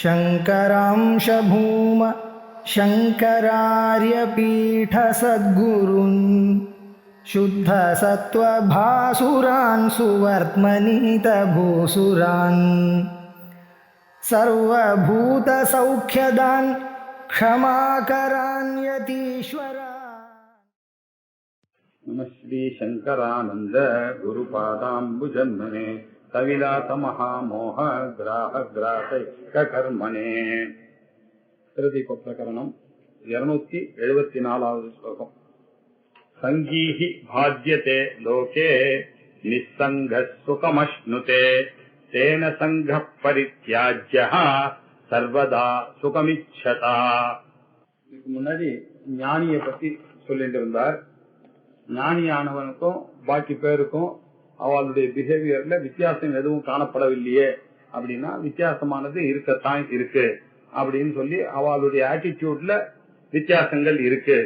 शङ्करांश भूम शङ्करार्यपीठसद्गुरून् शुद्धसत्त्वभासुरान् सुवर्त्मनीतभूसुरान् सर्वभूतसौख्यदान् क्षमाकरान् यतीश्वरान्। नमः श्री शंकरानंद गुरुपादाम्बुजन्मने कविलास महामोह ग्राह ग्राहकर्मणे திருதிப பிரகரணம் 274வது ஸ்லோகம். சங்கீஹி பாஜ்யதே லோகே நிஸ்ஸங்கः சுகமஷ்ணுதே தேன சங்கः பரித்யாஜ்யः சர்வதா சுகமிச்சதா. இதுக்கு முன்னாடி ஞானியை பத்தி சொல்லிட்டு இருந்தார். ஞானியானவனுக்கும் பாக்கி பேருக்கும் அவளுடைய பிஹேவியர்ல வித்தியாசம் எதுவும் காணப்படவில்லையே அப்படின்னா வித்தியாசமானது இருக்கத்தான் இருக்கு அப்படின்னு சொல்லி அவளுடைய ஆட்டிடியூட்ல வித்தியாசங்கள் இருக்கு.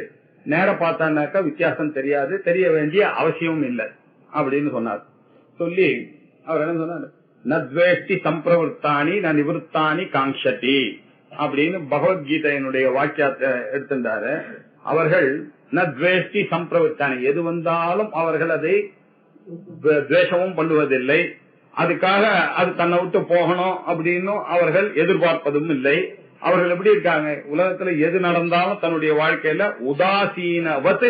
நேர பார்த்தானாக்கா வித்தியாசம் தெரியாது, தெரிய வேண்டிய அவசியமும் இல்லை அப்படின்னு சொன்னார். சொல்லி அவர் என்ன சொன்னார், நத்வேஷ்டி சம்பிரவருத்தானி ந நிவருத்தானி காங்ஷதி அப்படின்னு பகவத்கீதையினுடைய வாக்கியத்தை எடுத்திருந்தாரு. அவர்கள் நத்வேஷ்டி சம்பிரவருத்தானி, எது வந்தாலும் அவர்கள் அதை துவேஷமும் பண்ணுவதில்லை, அதுக்காக அது தன்னை விட்டு போகணும் அப்படின்னு அவர்கள் எதிர்பார்ப்பதும் இல்லை. அவர்கள் எப்படி இருக்காங்க, உலகத்துல எது நடந்தாலும் தன்னுடைய வாழ்க்கையில உதாசீனவத்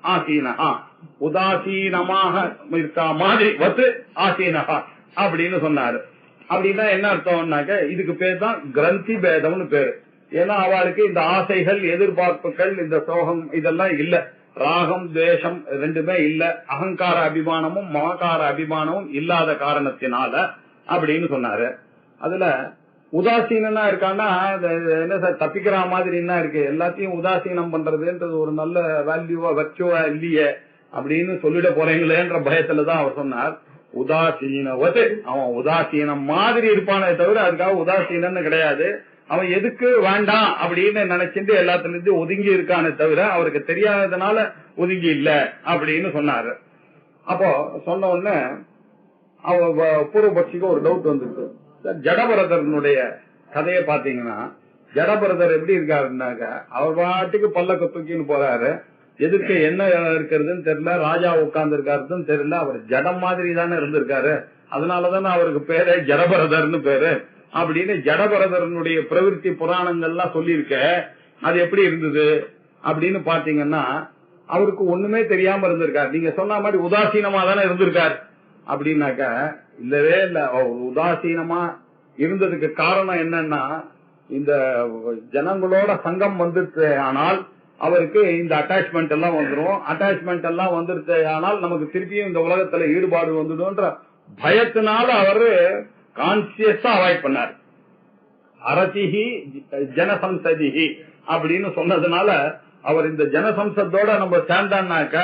ஆசீனஹா, உதாசீனமாக இருக்கா மாதிரி வத்து ஆசீனஹா அப்படின்னு சொன்னாரு. அப்படின்னா என்ன அர்த்தம்னாக்க இதுக்கு பேர் தான் கிரந்தி பேதம்னு பேரு. ஏன்னா அவளுக்கு இந்த ஆசைகள் எதிர்பார்ப்புகள் இந்த சோகம் இதெல்லாம் இல்ல, ராகம் துவேஷம் ரெண்டுமே இல்ல, அகங்கார அபிமானமும் மமகார அபிமானமும் இல்லாத காரணத்தினால அப்படின்னு சொன்னாரு. அதுல உதாசீனா இருக்கான்னா என்ன சார் தப்பிக்கிற மாதிரி என்ன இருக்கு, எல்லாத்தையும் உதாசீனம் பண்றதுன்றது ஒரு நல்ல வேல்யூவா வச்சுவா இல்லையே அப்படின்னு சொல்லிட போறீங்களேன்ற பயத்துலதான் அவர் சொன்னார். உதாசீனவது, அவன் உதாசீனம் மாதிரி இருப்பானே தவிர அதுக்காக உதாசீனன்னு கிடையாது. அவன் எதுக்கு வேண்டாம் அப்படின்னு நினைச்சிட்டு எல்லாத்துல இருந்து ஒதுங்கி இருக்கானே தவிர அவருக்கு தெரியாததுனால ஒதுங்கி இல்ல அப்படின்னு சொன்னாரு. அப்போ சொன்ன உடனே அவ பூர்வபட்சிக்கு ஒரு டவுட் வந்துருக்கு. ஜடபரதனுடைய கதையை பாத்தீங்கன்னா ஜடபரதர் எப்படி இருக்காருன்னாக்க அவர் பாட்டுக்கு பல்லக்க தூக்கின்னு போறாரு, எதுக்கு என்ன இருக்கிறதுன்னு தெரியல, ராஜா உட்கார்ந்து இருக்காருன்னு தெரியல, அவர் ஜடம் மாதிரி தானே இருந்திருக்காரு, அதனாலதானே அவருக்கு பேரு ஜடபரதர்னு பேரு அப்படின்னு ஜடபரதனுடைய பிரவிற்த்தி புராணங்கள்லாம் சொல்லியிருக்க. அது எப்படி இருந்தது அப்படின்னு பாத்தீங்கன்னா அவருக்கு ஒண்ணுமே தெரியாம இருந்திருக்காரு. நீங்க சொன்ன மாதிரி உதாசீனமா தானே இருந்திருக்காரு அப்படின்னாக்க இல்லவே இல்ல. உதாசீனமா இருந்ததுக்கு காரணம் என்னன்னா இந்த ஜனங்களோட சங்கம் வந்துட்டு ஆனால் அவருக்கு இந்த அட்டாச்மெண்ட் எல்லாம் வந்துடும். அட்டாச்மெண்ட் எல்லாம் வந்துருச்சு ஆனால் நமக்கு திருப்பியும் இந்த உலகத்துல ஈடுபாடு வந்துடும்ன்ற பயத்தினால அவரு கான்சியஸா அவாய்ட் பண்ணார். அரசிஹி ஜனசம்சதிஹி அப்படின்னு சொன்னதுனால அவர் இந்த ஜனசம்சத்தோட நம்ம சேர்ந்தான்னாக்க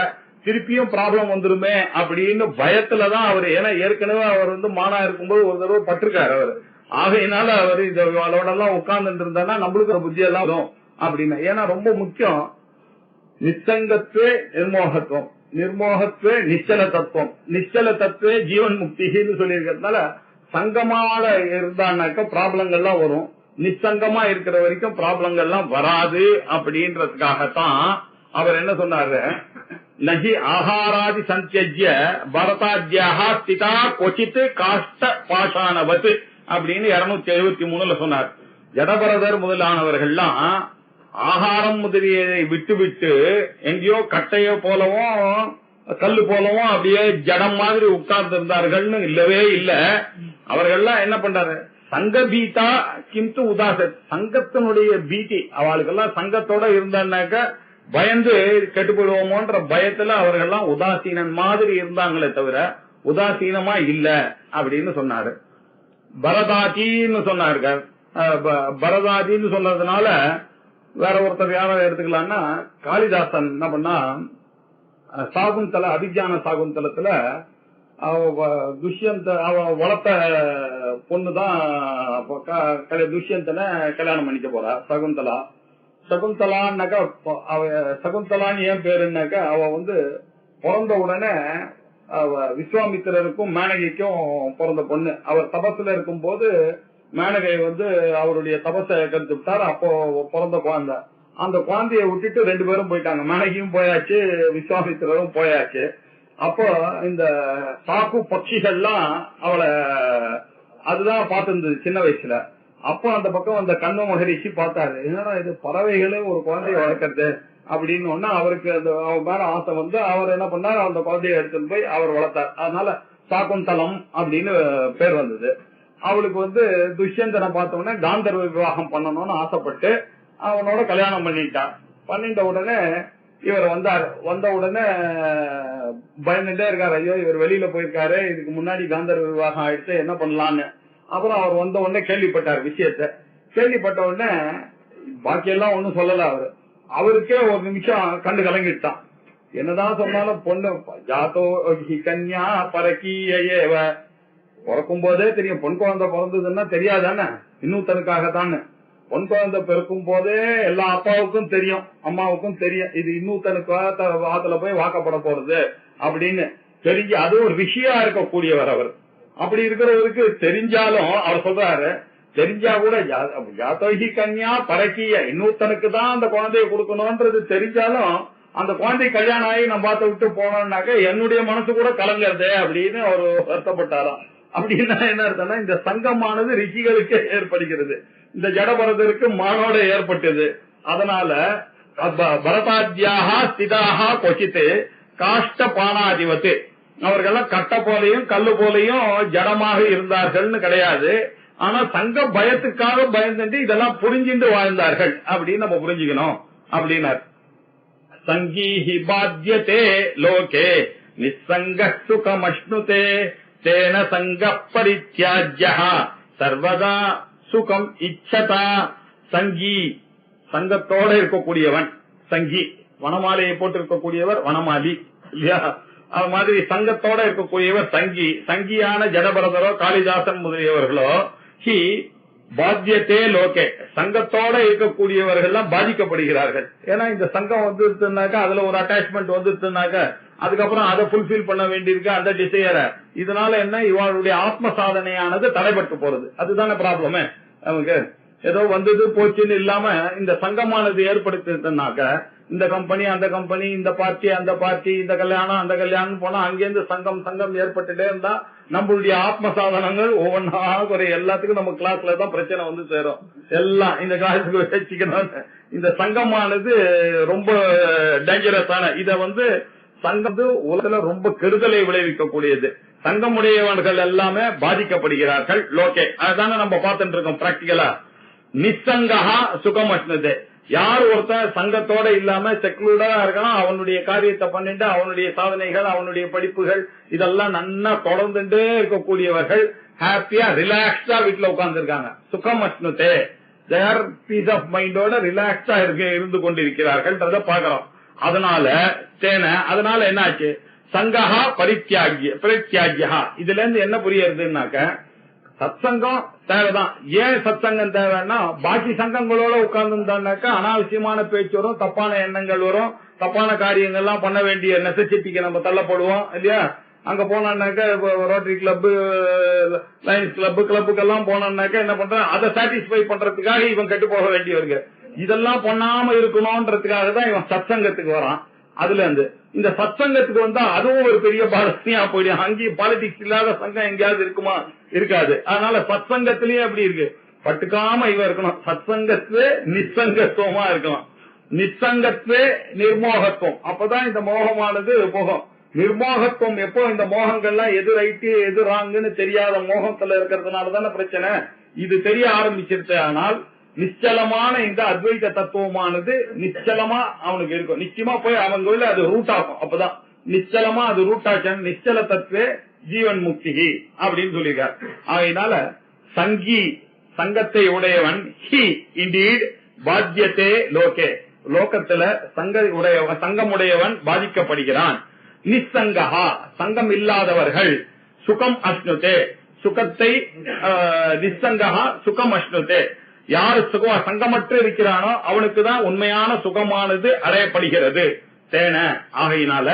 திருப்பியும் ப்ராப்ளம் வந்துருமே அப்படின்னு பயத்துலதான் அவர், ஏன்னா ஏற்கனவே அவர் மானா இருக்கும்போது ஒரு தடவை பட்டிருக்காரு அவர். ஆகையினால அவர் இதோட எல்லாம் உட்கார்ந்து இருந்தாருன்னா நம்மளுக்கு புத்தி எல்லாம் வரும் அப்படின்னு. ஏன்னா ரொம்ப முக்கியம் நிச்சங்கத்துவே நிர்மோகத்துவம், நிர்மோகத்துவே நிச்சல தத்துவம், நிச்சல தத்துவே ஜீவன் முக்தின்னு சொல்லி இருக்கிறதுனால சங்கமால இருந்தானாக்க ப்ராப்ளங்கள்லாம் வரும், நிச்சங்கமா இருக்கிற வரைக்கும் ப்ராப்ளங்கள்லாம் வராது அப்படின்றதுக்காகத்தான் அவர் என்ன சொன்னாரு, நகி ஆகாராதி சந்தியஜ்ய பரதாத்யாக ஸ்திதா கொச்சித்து காஷ்ட பாஷானவத் அப்படின்னு 273 சொன்னார். ஜடபரதர் முதலானவர்கள்லாம் ஆகாரம் முதலியதை விட்டு விட்டு எங்கேயோ கட்டையோ போலவும் கல்லு போலவும் அப்படியே ஜடம் மாதிரி உட்கார்ந்து இருந்தார்கள்னு இல்லவே இல்ல. அவர்கள்லாம் என்ன பண்றாரு, சங்க பீதா கிந்து உதாச, சங்கத்தினுடைய பீதி அவளுக்கெல்லாம் சங்கத்தோட இருந்தான்னாக்க பயந்து கெட்டு போயிடுவோமோன்ற பயத்துல அவர்கள்லாம் உதாசீனன் மாதிரி இருந்தாங்களே தவிர உதாசீனமா இல்ல அப்படின்னு சொன்னாரு. பரதாதின்னு சொன்னாரு. பரதாதின்னு சொன்னதுனால வேற ஒருத்தர் யாரும் எடுத்துக்கலாம்னா காளிதாசன் என்ன பண்ணா, சாகுந்தல அபிஜான சாகுந்தலத்துல துஷ்யந்த அவ வளர்த்த பொண்ணுதான் துஷ்யந்தனை கல்யாணம் பண்ணிக்க போறா சகுந்தலா. சகுந்தலான்னாக்கா சகுந்தலான்னு ஏன் பேருன்னாக்கா அவ பிறந்த உடனே விஸ்வாமித்திரருக்கும் மேனகிக்கும் பிறந்த பொண்ணு. அவர் தபசுல இருக்கும் போது மேனகை அவருடைய தபசை கருத்து விட்டார். அப்போ பிறந்த குழந்தை, அந்த குழந்தைய விட்டுட்டு 2 பேரும் போயிட்டாங்க. மேனகியும் போயாச்சு, விஸ்வாமித்திரரும் போயாச்சு. அப்போ இந்த சாக்கு பட்சிகள்லாம் அவளை அதுதான் பார்த்திருந்தது சின்ன வயசுல. அப்போ அந்த பக்கம் அந்த கண்ம மகரிஷி பார்த்தாரு, என்னடா இது பறவைகளே ஒரு குழந்தைய வளர்க்கறது அப்படின்னு ஒன்னா அவருக்கு அந்த மேல ஆசை அவர் என்ன பண்ணாரு, அந்த குழந்தைய எடுத்துட்டு போய் அவர் வளர்த்தார். அதனால சாக்குந்தலம் அப்படின்னு பேர் வந்தது. அவளுக்கு துஷ்யந்தனை பார்த்த உடனே காந்தர்வ விவாகம் பண்ணணும்னு ஆசைப்பட்டு அவனோட கல்யாணம் பண்ணிட்டான். பண்ணிட்ட உடனே இவர் வந்தார். வந்த உடனே பயந்துட்டே இருக்காரு, ஐயோ இவர் வெளியில போயிருக்காரு, இதுக்கு முன்னாடி காந்தர்வ விவாகம் ஆயிடுச்சு, என்ன பண்ணலான்னு. அப்புறம் அவர் வந்த உடனே கேள்விப்பட்டார் விஷயத்த. கேள்விப்பட்ட உடனே பாக்கியெல்லாம் ஒண்ணும் சொல்லல. அவருக்கே ஒரு நிமிஷம் கண்டு கலங்கிட்டான். என்னதான் சொன்னாலும் பொண்ணு ஜாத்தோ கன்யா பரக்கீயேவ, பிறக்கும் போதே தெரியும் பொன் குழந்தை பிறந்ததுன்னா தெரியாதானே, இன்னொருத்தனுக்காகத்தானே. பொன் குழந்தை பிறக்கும் போதே எல்லா அப்பாவுக்கும் தெரியும், அம்மாவுக்கும் தெரியும், இது இன்னொருத்தனுக்காக வாத்துல போய் வாக்கப்பட போறது அப்படின்னு தெரிஞ்சு அது ஒரு விஷயம் இருக்கக்கூடியவர் அவர். அப்படி இருக்கிறவருக்கு தெரிஞ்சாலும் அவர் சொல்றாரு, தெரிஞ்சா கூட ஜாத்தோஹி கன்யா பரக்கிய, இன்னொருத்தனுக்கு தான் அந்த குழந்தைய கொடுக்கணும்ன்றது தெரிஞ்சாலும் அந்த குழந்தை கல்யாணம் ஆகி நம்ம பார்த்து விட்டு போனோம்னாக்க என்னுடைய மனசு கூட கலங்கறதே அப்படின்னு அவர் வருத்தப்பட்டாராம். அப்படின்னா என்ன அர்த்தம்னா, இந்த சங்கமானது ரிஷிகளுக்கு ஏற்படுகிறது, இந்த ஜடபரதருக்கு மானோட ஏற்பட்டது. அதனால பரதாத்யாக ஸ்திதாக கொச்சித்து காஷ்ட பானாதிபத்து, அவர்கள்லாம் கட்ட போலையும் கல்லு போலையும் ஜடமாக இருந்தார்கள்னு கிடையாது. ஆனா சங்க பயத்துக்காக பயந்துட்டு இதெல்லாம் புரிஞ்சுட்டு வாழ்ந்தார்கள் அப்படின்னு நம்ம புரிஞ்சுக்கணும் அப்படின்னார். சங்கீஹி பாத்யதே லோகே நிசங்க சுகமஷ்ணுதே தேன சங்க பரித்யாஜ்யஹ சர்வதா சுகம் இச்சதா. சங்கி சங்கத்தோட இருக்கக்கூடியவன் சங்கி, வனமாலையை போட்டு இருக்கக்கூடியவர் வனமாலி இல்லையா, அது மாதிரி சங்கத்தோட இருக்கக்கூடியவர் சங்கி. சங்கியான ஜடபரதரோ காளிதாசன் முதலியவர்களோ ஹி பாத்தியத்தே லோகே, சங்கத்தோட இருக்கக்கூடியவர்கள் பாதிக்கப்படுகிறார்கள். ஏன்னா இந்த சங்கம் வந்துருச்சுனாக்கா அதுல ஒரு அட்டாச்மெண்ட் வந்துருச்சுனாக்கா அதுக்கப்புறம் அதை புல்பில் பண்ண வேண்டியிருக்கு அந்த டிசையரை. இதனால என்ன, இவளுடைய ஆத்ம சாதனையானது தடைபட்டு போறது. அதுதானே ப்ராப்ளமே. நமக்கு ஏதோ வந்தது போச்சுன்னு இல்லாம இந்த சங்கமானது ஏற்படுத்தினாக்க இந்த கம்பெனி அந்த கம்பெனி, இந்த பார்ட்டி அந்த பார்ட்டி, இந்த கல்யாணம் அந்த கல்யாணம் போனா அங்கேருந்து சங்கம் சங்கம் ஏற்பட்டுட்டே இருந்தா நம்மளுடைய ஆத்ம சாதனங்கள் ஒவ்வொன்னா குறை. எல்லாத்துக்கும் நம்ம கிளாஸ்ல தான் பிரச்சனை வந்து சேரும். எல்லாம் இந்த கிளாஸுக்கு வச்சுக்கணும். இந்த சங்கமானது ரொம்ப டேஞ்சரஸான, இத சங்கம் உலகத்துல ரொம்ப கெடுதலை விளைவிக்கக்கூடியது. சங்கமுடையவர்கள் எல்லாமே பாதிக்கப்படுகிறார்கள் லோகே. அதுதானே நம்ம பார்த்துட்டு இருக்கோம் பிராக்டிகலா. நிசங்கா சுகமஷ்ணுதே, யார் ஒருத்தன் சங்கத்தோட இல்லாம செக்குலரா இருக்கான், அவனுடைய காரியத்தை பண்ணிட்டு அவனுடைய சாதனைகள் அவனுடைய படிப்புகள் இதெல்லாம் நன்னா தொடர்ந்துட்டே இருக்கக்கூடியவர்கள் ஹாப்பியா ரிலாக்ஸ்டா வீட்டுல உட்கார்ந்து இருக்காங்க. சுகமஷ்ணுதே, தேர் பீஸ் ஆஃப் மைண்டோட ரிலாக்ஸ்டா இருந்து கொண்டிருக்கிறார்கள் பாக்கிறோம். அதனால என்ன ஆச்சு, சங்கஹா பரித்யாஜ்யா. இதுல இருந்து என்ன புரியுதுன்னாக்க சத்சங்கம் தேவைதான். ஏன் சத்சங்கம் தேவைன்னா, பாக்கி சங்கங்களோட உட்கார்ந்துட்டாக்கா அனாவசியமான பேச்சு வரும், தப்பான எண்ணங்கள் வரும், தப்பான காரியங்கள்லாம் பண்ண வேண்டிய நெசசிட்டிக்கு நம்ம தள்ளப்படுவோம் இல்லையா. அங்க போனாக்க ரோட்டரி கிளப், லயன்ஸ் கிளப்புக்கெல்லாம் போனாக்க என்ன பண்றான், அதை சாட்டிஸ்பை பண்றதுக்காக இவன் கெட்டு போக வேண்டியவர்கள். இதெல்லாம் பண்ணாம இருக்கணும்ன்றதுக்காக தான் இவன் சத்சங்கத்துக்கு வரான். அதுல இருந்து இந்த சத்சங்கத்துக்கு வந்தா அதுவும் ஒரு பெரிய பாரதியா போயிடும். அங்கேயும் பாலிடிக்ஸ் இல்லாத சங்கம் எங்கேயாவது இருக்குமா, இருக்காது. அதனால சத்சங்கத்திலேயே அப்படி இருக்கு, பட்டுக்காம இவன் இருக்கணும். சத்சங்கத்துவே நிசங்கத்துவமா இருக்கணும், நிசங்கத்துவே நிர்மோகத்துவம். அப்பதான் இந்த மோகமானது போகும். நிர்மோகத்துவம் எப்போ, இந்த மோகங்கள்லாம் எது ரைட்டு எது ராங்குன்னு தெரியாத மோகத்துல இருக்கிறதுனாலதான பிரச்சனை. இது தெரிய ஆரம்பிச்சிருச்சு. ஆனால் நிச்சலமான இந்த அத்வைத தத்துவமானது நிச்சலமா அவனுக்கு இருக்கும். நிச்சயமா போய் அவங்க அது ரூட் ஆகும். அப்பதான் நிச்சலமா அது ரூட் ஆச்சு. நிச்சல தத்துவ ஜீவன் முக்தி அப்படின்னு சொல்லியிருக்கார். அதனால சங்கி சங்கத்தை உடையவன் ஹி இண்டீட் பாத்தியத்தே லோகே, லோகத்துல சங்கமுடையவன் பாதிக்கப்படுகிறான். நிசங்கஹா சங்கம் இல்லாதவர்கள் சுகம் அஷ்ணுதே, சுகத்தை நிசங்கஹா சுகம் அஷ்ணுதே, யாரு சங்கமற்று இருக்கிறானோ அவனுக்குதான் உண்மையான சுகமானது அடையப்படுகிறது. தேன ஆகையினால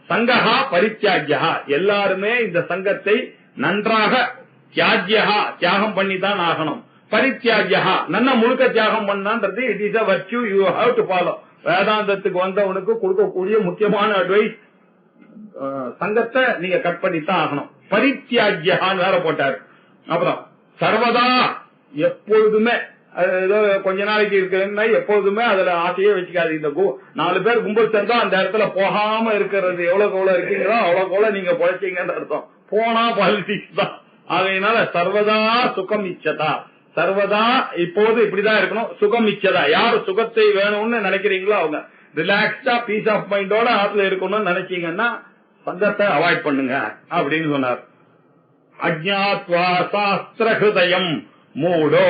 சங்கஹா பரித்யாஜ்யா, எல்லாருமே இந்த சங்கத்தை நன்றாக தியாகம் பண்ணித்தான் ஆகணும். பரித்தியாஜ்யா நன்ன முழுக்க தியாகம் பண்ணான்றது it is a virtue you have to follow. வேதாந்தத்துக்கு வந்தவனுக்கு கொடுக்கக்கூடிய முக்கியமான அட்வைஸ் சங்கத்தை நீங்க கட் பண்ணித்தான் ஆகணும். பரித்தியாஜ்யான்னு வேற போட்டாரு. அப்புறம் சர்வதா எப்பொழுதுமே ஏதோ கொஞ்ச நாளைக்கு இருக்குன்னா எப்போதுமே அதுல ஆசையே வச்சுக்காது. இந்த 4 பேர் கும்பல் சேர்ந்தா அந்த இடத்துல போகாம இருக்கிறது எவ்வளவு இருக்கீங்களோ அவ்வளவு நீங்க பொழைச்சீங்கன்னு அர்த்தம். போனா பாலிடிக்ஸ் தான். ஆகையினால சர்வதா சுகம் இச்சதா, சர்வதா இப்போது இப்படிதான் இருக்கணும். சுகம் இச்சதா, யாரு சுகத்தை வேணும்னு நினைக்கிறீங்களோ அவங்க ரிலாக்ஸ்டா பீஸ் ஆஃப் மைண்டோட ஆத்துல இருக்கணும்னு நினைச்சீங்கன்னா சங்கத்தை அவாய்ட் பண்ணுங்க அப்படின்னு சொன்னார். அஜ்ஞாத்வா சாஸ்திர ஹிருதயம் மூடோ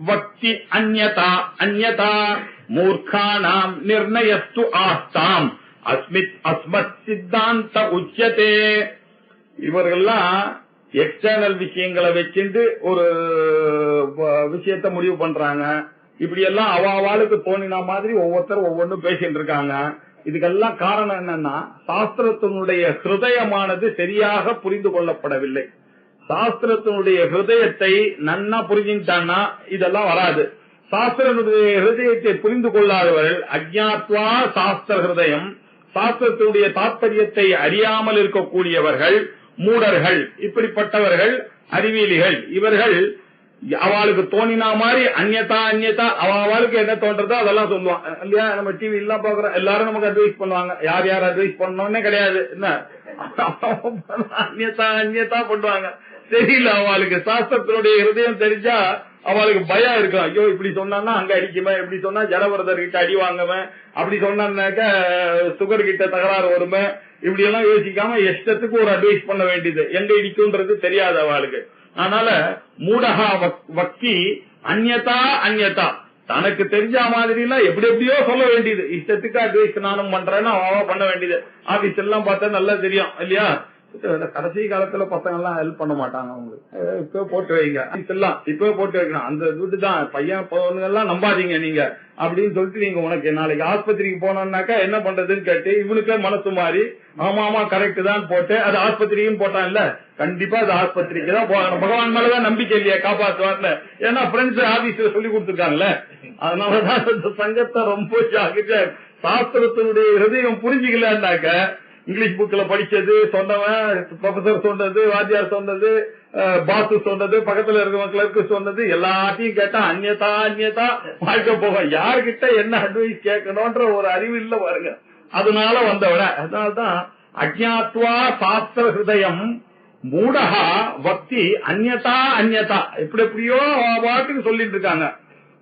வக்தி அந்யதா அந்யதா மூர்க்கானாம் நிர்ணயஸ்து ஆஸ்தாம் அஸ்மத் சித்தாந்த உச்சதே. இவர்கள்லாம் எக்ஸ்டர்னல் விஷயங்களை வச்சுட்டு ஒரு விஷயத்த முடிவு பண்றாங்க. இப்படி எல்லாம் அவாளுக்கு தோணின மாதிரி ஒவ்வொருத்தரும் ஒவ்வொன்றும் பேசிட்டு இருக்காங்க. இதுக்கெல்லாம் காரணம் என்னன்னா சாஸ்திரத்தினுடைய ஹிருதயமானது சரியாக புரிந்து கொள்ளப்படவில்லை. சாஸ்திரத்தினுடைய ஹிருதயத்தை நன்னா புரிஞ்சுட்டான்னா இதெல்லாம் வராது. சாஸ்திரனுடைய ஹிருதயத்தை புரிந்து கொள்ளாதவர்கள் அஜ்ஞாத்வா சாஸ்திர ஹிருதயம், சாஸ்திரத்தினுடைய தாற்பயத்தை அறியாமல் இருக்கக்கூடியவர்கள் மூடர்கள், இப்படிப்பட்டவர்கள் அறிவியலிகள். இவர்கள் அவளுக்கு தோணினா மாதிரி அந்நியதா அந்நியதா அவளுக்கு என்ன தோன்றதோ அதெல்லாம் சொல்லுவான் இல்லையா. நம்ம டிவி எல்லாம் பாக்குறோம், எல்லாரும் நமக்கு அட்வைஸ் பண்ணுவாங்க. யார் யார் அட்வைஸ் பண்ணோன்னே கிடையாது, என்ன அந்நியதா அந்நியதா பண்ணுவாங்க. தெரியல அவளுக்கு சாஸ்திரத்தினுடைய ஹிருதயம் தெரிஞ்சா அவளுக்கு பயம் இருக்கும். ஐயோ இப்படி சொன்னா அங்க அடிக்குவேன், இப்படி சொன்னா ஜலவரதர் கிட்ட அடி வாங்குவேன், அப்படி சொன்னாக்க சுகர் கிட்ட தகராறு வருமே, இப்படி எல்லாம் யோசிக்காம இஷ்டத்துக்கு ஒரு அட்வைஸ் பண்ண வேண்டியது. எங்க இடிக்கும்ன்றது தெரியாது அவளுக்கு. அதனால மூடகா வக்கி அந்நியதா அந்நியதா தனக்கு தெரிஞ்ச மாதிரி எல்லாம் எப்படி எப்படியோ சொல்ல வேண்டியது. இஷ்டத்துக்கு அட்வைஸ் நானும் பண்றேன்னு அவ பண்ண வேண்டியது. ஆபீஸ் எல்லாம் பார்த்தா நல்லா தெரியும் இல்லையா. கடைசி காலத்துல பசங்க எல்லாம் ஹெல்ப் பண்ண மாட்டாங்க. அவங்களுக்கு இப்ப போட்டு வைங்க, இப்ப போட்டு வைக்கணும். அந்த துட்டு தான் பையன் பொண்ணுங்க எல்லாம் நம்பாதீங்க நீங்க அப்படின்னு சொல்லிட்டு நீங்க உனக்கு நாளைக்கு ஆஸ்பத்திரிக்கு போனோம்னாக்கா என்ன பண்றதுன்னு கேட்டு இவனுக்கே மனசு மாறி ஆமா ஆமா கரெக்ட் தான் போட்டு அது ஆஸ்பத்திரியும் போட்டான் இல்ல, கண்டிப்பா அது ஆஸ்பத்திரிக்கு தான் போகணும். பகவான் மேலதான் நம்பிக்கை இல்லையா காப்பாற்றுவார்ல. ஏன்னா ஃப்ரெண்ட்ஸ் ஆபீஸ்ல சொல்லி கொடுத்துருக்காங்கல்ல. அதனாலதான் இந்த சங்கத்தை ரொம்ப சாஸ்திரத்தினுடைய ஹிருதயம் புரிஞ்சுக்கலன்னாக்க இங்கிலீஷ் புக்ல படிச்சது சொன்னவன் ப்ரொஃபசர் சொன்னது, வாத்தியார் சொன்னது, பாசு சொன்னது, பக்கத்துல இருக்கிற கிளர்க்கு சொன்னது எல்லாத்தையும் கேட்டா அந்நியதா அந்நியதா வாழ்க்கை போகும். யாருகிட்ட என்ன அட்வைஸ் கேட்கணும்ன்ற ஒரு அறிவு இல்ல பாருங்க. அதனால வந்தவன. அதனால்தான் அஜ்ஞாத்வா சாஸ்திர ஹிருதயம் மூடகா பக்தி அந்நியதா அந்நியதா இப்படி எப்படியோ பாட்டுக்கு சொல்லிட்டு இருக்காங்க.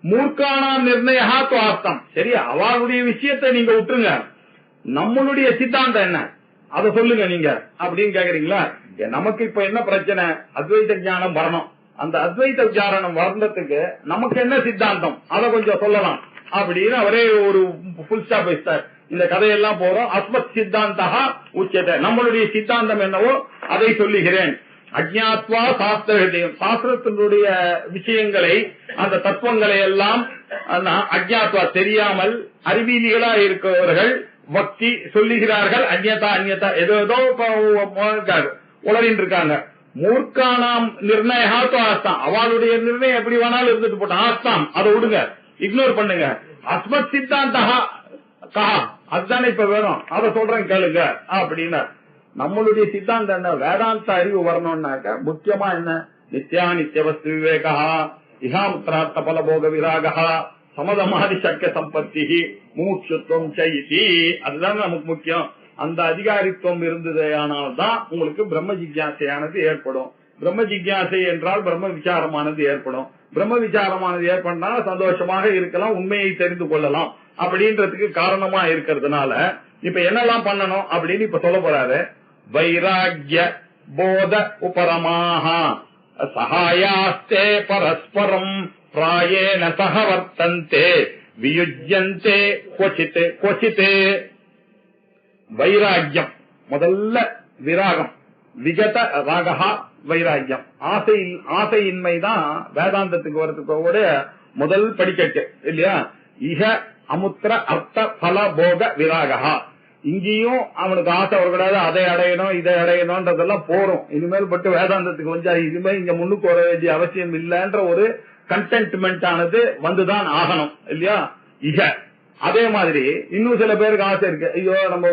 மூர்க்கானா நிர்ணயா துவாஸ்தம். சரி, அவளுடைய விஷயத்தை நீங்க விட்டுருங்க, நம்மளுடைய சித்தாந்தம் என்ன அதை சொல்லுங்க நீங்க அப்படின்னு கேக்குறீங்களா. நமக்கு இப்ப என்ன பிரச்சனை, அத்வைத ஞானம் வரணும். அந்த அத்வைத ஞானம் வர்றதுக்கு நமக்கு என்ன சித்தாந்தம் அதை கொஞ்சம் சொல்லலாம் அப்படின்னு அவரே ஒரு புல் ஸ்டாப் வச்சார். இந்த கதையெல்லாம் போறோம். அஸ்மத் சித்தாந்தா உச்சத்தை, நம்மளுடைய சித்தாந்தம் என்னவோ அதை சொல்லுகிறேன். அஜ்ஞாத்வா சாஸ்திர ஹிருதயம், சாஸ்திரத்தினுடைய விஷயங்களை அந்த தத்துவங்களை எல்லாம் அஜ்ஞாத்வா தெரியாமல் அறிவியலிகளா இருக்கிறவர்கள் பக்தி சொல்லுகிறார்கள். அந்நியதா அந்நியதா ஏதோ உளறின் இருக்காங்க. மூர்க்கானாம் நிர்ணயா ஆஸ்தாம், அவளுடைய நிர்ணயம் எப்படி வேணாலும் இருந்துட்டு போட்டோம். ஆஸ்தாம் அதை விடுங்க, இக்னோர் பண்ணுங்க. அஸ்மத் சித்தாந்தா கஹா, அதுதானே இப்ப வேணும், அதை சொல்றேன் கேளுங்க அப்படின்னா. நம்மளுடைய சித்தாந்தம் என்ன, வேதாந்த அறிவு வரணும்னாக்க முக்கியமா என்ன, நித்யா நித்திய வஸ்து விவேகா, இஹாமுத்திரார்த்த பலபோக விராகா, சமதமாதி சக்க சம்பத்தி, மூக்ஷுத்துவம் செய்தி, அதுதான் நமக்கு முக்கியம். அந்த அதிகாரித்துவம் இருந்தது ஆனால்தான் உங்களுக்கு பிரம்ம ஜிக்யாசையானது ஏற்படும். பிரம்ம ஜிக்யாசை என்றால் பிரம்ம விசாரமானது ஏற்படும். பிரம்ம விசாரமானது ஏற்பட்டால் சந்தோஷமாக இருக்கலாம், உண்மையை தெரிந்து கொள்ளலாம் அப்படின்றதுக்கு காரணமா இருக்கிறதுனால இப்ப என்னெல்லாம் பண்ணணும் அப்படின்னு இப்ப சொல்ல போறாரு. வைராக்ய போத உபரமாக சகாயாஸ்தே பரஸ்பரம் பிராயேன சகவர்த்தந்தே வியுஜ்யந்தே क्वचित् क्वचित्. வைராக்கியம் முதல்ல விராகம், விகத ராகா வைராக்கியம். ஆசையின்மைதான் வேதாந்தத்துக்கு வரதுக்கு முதல் படிக்கட்டு இல்லையா. இக அமுத்திர அர்த்த பல போக விராகா. இங்கேயும் அவனுக்கு ஆசை வரக்கூடாது, அதை அடையணும் இதை அடையணும்ன்றதெல்லாம் போறோம். இனிமேல் பட்டு வேதாந்தத்துக்கு வந்து இனிமேல் இங்க முன்னுக்கு வர வேண்டிய அவசியம் இல்லைன்ற ஒரு கண்டென்ட்மெண்ட் ஆனது வந்துதான் ஆகணும் இல்லையா. இக அதே மாதிரி இன்னும் சில பேருக்கு ஆசை இருக்கு, ஐயோ நம்ம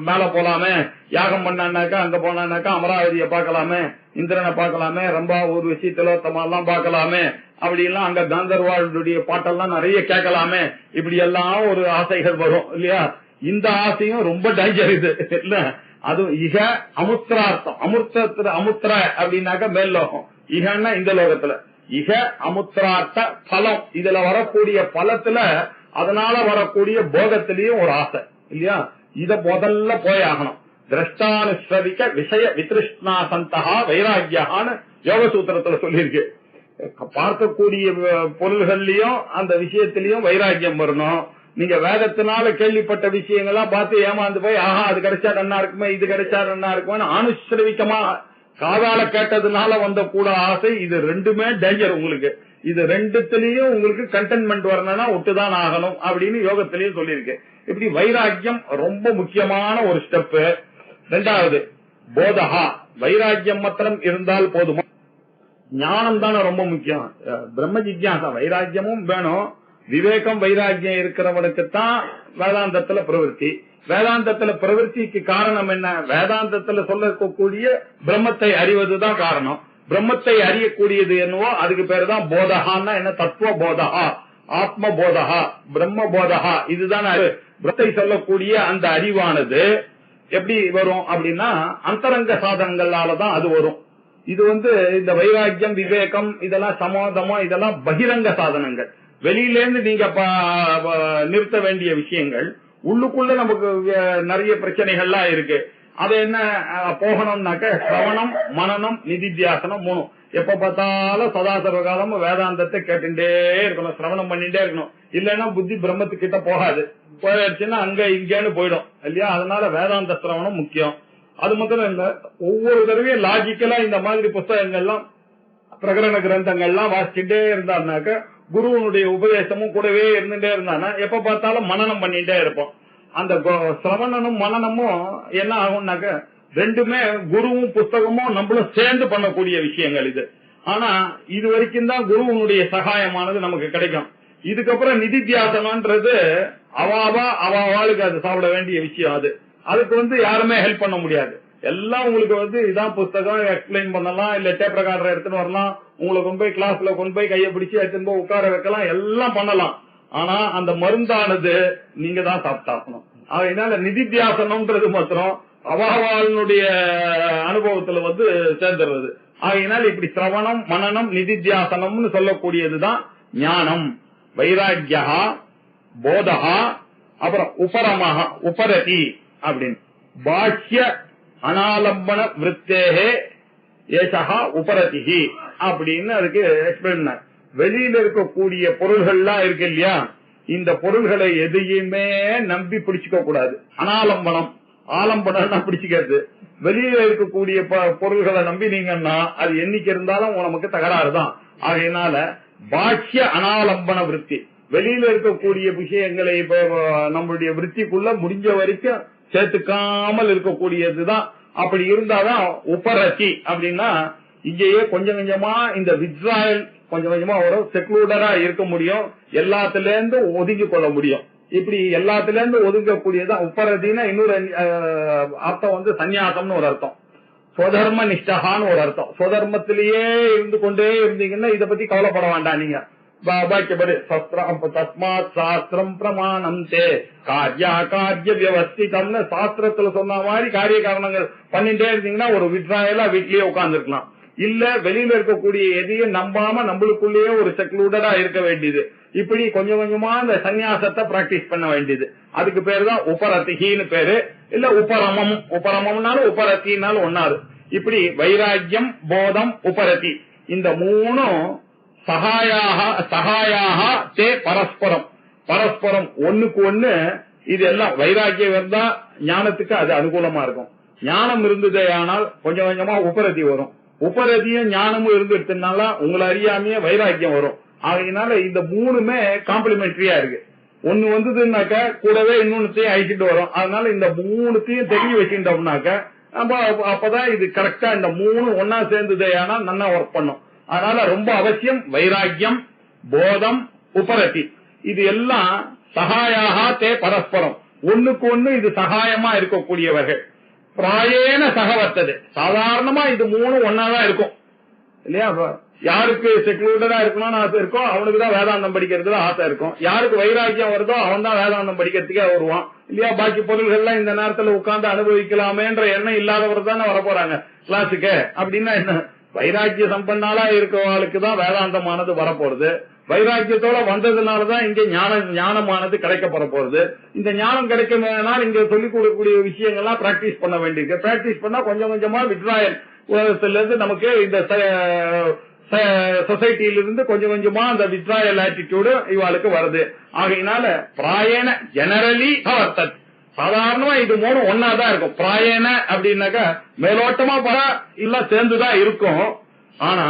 மேல போலாமே, யாகம் பண்ணாக்கா அங்க போனாக்கா அமராவதியை பார்க்கலாமே, இந்திரனை பார்க்கலாமே, ரொம்ப ஒரு விஷயத்துல எல்லாம் பார்க்கலாமே, அப்படி எல்லாம் அங்க காந்தர்வாளுடைய பாட்டெல்லாம் நிறைய கேட்கலாமே, இப்படி எல்லாம் ஒரு ஆசைகள் வரும் இல்லையா. இந்த ஆசையும் ரொம்ப டேஞ்சர் இது இல்ல. அது இக அமுத்திரார்த்தம். அமுத்திர அமுத்திர அப்படின்னாக்க மேல் லோகம், இகன்னா இந்த லோகத்துல. இக அமுத்திரார்த்த பலம், இதுல வரக்கூடிய பலத்துல அதனால வரக்கூடிய போகத்திலயும் ஒரு ஆசை இல்லையா. இத முதல்ல போய் ஆகணும். திரஷ்டானுஸ்ரவிக்க விஷய வித்ருஷ்ணா சந்தகா வைராகியான்னு யோக சூத்திரத்துல சொல்லியிருக்கு. பார்க்கக்கூடிய பொருள்கள்லயும் அந்த விஷயத்திலயும் வைராகியம் வரணும். நீங்க வேதத்தினால கேள்விப்பட்ட விஷயங்கள்லாம் பார்த்து ஏமாந்து போய் ஆஹா அது கிடைச்சா நன்னா இருக்குமே, இது கிடைச்சா நன்னா இருக்குமே அனுஸ்ரவிக்கமா காதால கேட்டதுனால வந்த கூட ஆசை, இது ரெண்டுமே டேஞ்சர் உங்களுக்கு. இது ரெண்டுத்திலயும் உங்களுக்கு கண்டென்ட்மெண்ட் வரணும்னா ஒட்டுதான் ஆகணும் அப்படின்னு யோகத்திலயும் சொல்லியிருக்கு. இப்படி வைராக்கியம் ரொம்ப முக்கியமான ஒரு ஸ்டெப். ரெண்டாவது போதகா, வைராக்கியம் மாத்திரம் இருந்தால் போதுமா? ஞானம் தானே ரொம்ப முக்கியம். பிரம்ம ஜிக்யாசா வைராக்கியமும் வேணும். விவேகம் வைராக்கியம் இருக்கிறவனுக்குத்தான் வேதாந்தத்துல பிரவருத்தி. வேதாந்தத்துல பிரவருத்திக்கு காரணம் என்ன? வேதாந்தத்துல சொல்லக்கூடிய பிரம்மத்தை அறிவதுதான் காரணம். பிரம்மத்தை அறியக்கூடியது என்னவோ அதுக்கு பேரு தான் போதகான்னா என்ன? தத்துவ போதகா, ஆத்ம போதகா, பிரம்ம போதகா. இதுதான் பிரம்மத்தை சொல்லக்கூடிய அந்த அறிவானது எப்படி வரும் அப்படின்னா அந்தரங்க சாதனங்களாலதான் அது வரும். இது இந்த வைராக்கியம் விவேகம் இதெல்லாம் சமாதமா இதெல்லாம் பகிரங்க சாதனங்கள். வெளியிலேருந்து நீங்க நிறுத்த வேண்டிய விஷயங்கள். உள்ளுக்குள்ள நமக்கு நிறைய பிரச்சனைகள்லாம் இருக்கு. அது என்ன போகணும்னாக்க சிரவணம் மனனம் நிதித்தியாசனம் 3. எப்ப பார்த்தாலும் சதா சர்வகாலம் வேதாந்தத்தை கேட்டுட்டே இருக்கணும், சிரவணம் பண்ணிட்டே இருக்கணும். இல்லைன்னா புத்தி பிரம்மத்துக்கிட்ட போகாது. போயிடுச்சுன்னா அங்க இங்கன்னு போயிடும் இல்லையா. அதனால வேதாந்த சிரவணம் முக்கியம். அது மாத்திரம் இல்ல, ஒவ்வொரு தடவையும் லாஜிக்கலா இந்த மாதிரி புஸ்தகங்கள்லாம் பிரகரண கிரந்தங்கள்லாம் வாசிச்சுட்டே இருந்தாருனாக்க குருவனுடைய உபதேசமும் கூடவே இருந்துட்டே இருந்தானா எப்ப பார்த்தாலும் மனனம் பண்ணிட்டே இருப்போம். அந்த சிரவணனும் மனனமும் என்ன ஆகும்னாக்க ரெண்டுமே குருவும் புஸ்தகமும் நம்மளும் சேர்ந்து பண்ணக்கூடிய விஷயங்கள் இது. ஆனா இது வரைக்கும் தான் குருவனுடைய சகாயமானது நமக்கு கிடைக்கும். இதுக்கப்புறம் நிதித்தியாசனம்ன்றது அவாளுக்கு அது சாப்பிட வேண்டிய விஷயம். அதுக்கு யாருமே ஹெல்ப் பண்ண முடியாது. எல்லாம் உங்களுக்கு இதான் புஸ்தகம் எக்ஸ்பிளைன் பண்ணலாம், இல்ல டேப் ரெக்கார்டர் எடுத்துன்னு வரலாம், உங்களை கொண்டு போய் கிளாஸ்ல கொண்டு போய் கையை பிடிச்சி எடுத்துன்னு போய் உட்கார வைக்கலாம், எல்லாம் பண்ணலாம். ஆனா அந்த மருந்தானது நீங்க தான் சாப்பிட்டாக்கணும். அதனால நிதித்தியாசனம்ன்றது மாத்திரம் அவாவாளுடைய அனுபவத்துல சேர்ந்துடுறது. ஆகையினால் இப்படி சிரவணம் மனனம் நிதித்தியாசனம்னு சொல்லக்கூடியதுதான் ஞானம். வைராக்கியா போதகா அப்புறம் உபரமஹ உபரதி அப்படின்னு பாஹ்ய அனாலம்பன விருத்தேகே ஏஷா உபரதிஹி அப்படின்னு அதுக்கு எக்ஸ்பிளைன் பண்ண. வெளியில இருக்கக்கூடிய பொருள்கள்லாம் இருக்கு இல்லையா, இந்த பொருள்களை எதையுமே நம்பி பிடிச்சுக்க கூடாது. அனாலம்பனம், ஆலம்பனம் பிடிச்சுக்கிறது. வெளியில இருக்கக்கூடிய பொருள்களை நம்பினீங்கன்னா அது என்னைக்கு இருந்தாலும் நமக்கு தகராறு தான். ஆகையினால பாஹ்ய அனாலம்பன விருத்தி, வெளியில இருக்கக்கூடிய விஷயங்களை நம்மளுடைய விருத்திக்குள்ள முடிஞ்ச வரைக்கும் சேர்த்துக்காமல் இருக்கக்கூடியதுதான். அப்படி இருந்தாதான் உபரதி அப்படின்னா இங்கேயே கொஞ்சம் கொஞ்சமா இந்த வித்ராயல் கொஞ்சம் கொஞ்சமா ஒரு செக்லூடரா இருக்க முடியும், எல்லாத்துல இருந்து ஒதுங்கி கொள்ள முடியும். இப்படி எல்லாத்துல இருந்து ஒதுங்கக்கூடியதான் உபரதினா. இன்னொரு அர்த்தம் சந்நியாசம்னு ஒரு அர்த்தம், ஸ்வதர்ம நிஷ்டகான்னு ஒரு அர்த்தம். ஸ்வதர்மத்திலேயே இருந்து கொண்டே இருந்தீங்கன்னா இத பத்தி கவலைப்பட வேண்டாம் நீங்க. தஸ்மாத் சாஸ்திரம் பிரமாணம் தே காரியா காரிய வியவஸ்திதம்னு சாஸ்திரத்துல சொன்ன மாதிரி காரிய காரணங்கள் பண்ணிட்டே இருந்தீங்கன்னா ஒரு விட்ராயலா வீட்லயே உட்கார்ந்து இருக்கலாம். இல்ல வெளியில இருக்கக்கூடிய எதையும் நம்பாம நம்மளுக்குள்ளேயே ஒரு செக்லூடரா இருக்க வேண்டியது. இப்படி கொஞ்சம் கொஞ்சமா இந்த சன்னியாசத்தை பிராக்டிஸ் பண்ண வேண்டியது. அதுக்கு பேரு தான் உபரதின்னு பேரு. இல்ல உபரமம், உபரமம்னாலும் உபரத்தினாலும் ஒன்னாரு. இப்படி வைராக்கியம் போதம் உபரதி இந்த மூணும் சகாயாக தே பரஸ்பரம், பரஸ்பரம் ஒண்ணுக்கு ஒண்ணு. இது எல்லாம் வைராக்கியம் இருந்தா ஞானத்துக்கு அது அனுகூலமா இருக்கும். ஞானம் இருந்ததே ஆனால் கொஞ்சம் கொஞ்சமா உபரதி வரும். உபரதியும் ஞானமும் இருந்துட்டுனால உங்களை அறியாமையே வைராக்கியம் வரும். ஆகையினால இந்த மூணுமே காம்ப்ளிமெண்டரியா இருக்கு. ஒண்ணு வந்ததுன்னாக்க கூடவே இன்னொன்னுத்தையும் அழிச்சிட்டு வரும். அதனால இந்த மூணுத்தையும் தெரிய வச்சுட்டோம்னாக்க நம்ம அப்பதான் இது கரெக்டா இந்த மூணு ஒன்னா சேர்ந்ததே ஆனால் நல்லா ஒர்க் பண்ணும். அதனால ரொம்ப அவசியம் வைராக்கியம் போதம் உபரதி இது எல்லாம் சகாயாக தே பரஸ்பரம் ஒண்ணுக்கு ஒண்ணு இது சகாயமா இருக்கக்கூடியவர்கள். பிராயேன சகவர்த்தது சாதாரணமா இது மூணு ஒன்னாதான் இருக்கும் இல்லையா. யாருக்கு செக்லூர்டா இருக்கணும்னு ஆசை இருக்கும் அவனுக்கு தான் வேதாந்தம் படிக்கிறதுல ஆசை இருக்கும். யாருக்கு வைராக்கியம் வருதோ அவன் தான் வேதாந்தம் படிக்கிறதுக்கே வருவான் இல்லையா. பாக்கி பொருள்கள்லாம் இந்த நேரத்துல உட்கார்ந்து அனுபவிக்கலாமேன்ற எண்ணம் இல்லாதவர் தானே வர போறாங்க கிளாஸுக்கு. அப்படின்னா என்ன, வைராக்கிய சம்பன்னாலா இருக்கிறவங்களுக்கு தான் வேதாந்தமானது வரப்போறது. வைராக்கியத்தோட வந்ததுனாலதான் இங்க ஞானமானது கிடைக்கப்பட போறது. இந்த ஞானம் கிடைக்கணும்னால் இங்க சொல்லிக் கொடுக்கக்கூடிய விஷயங்கள்லாம் பிராக்டிஸ் பண்ண வேண்டியிருக்கு. பிராக்டிஸ் பண்ணா கொஞ்சம் கொஞ்சமா விட்ராயல் இருந்து நமக்கு இந்த சொசைட்டியிலிருந்து கொஞ்சம் கொஞ்சமா அந்த வித்ராயல் ஆட்டிடியூடு இவாளுக்கு வருது. ஆகையினால பிராயன ஜெனரலி வர்த்தது சாதாரணமா இது மூணு ஒன்னாதான் இருக்கும். பிராயன அப்படின்னாக்கா மேலோட்டமா பர இல்ல சேர்ந்துதான் இருக்கும். ஆனா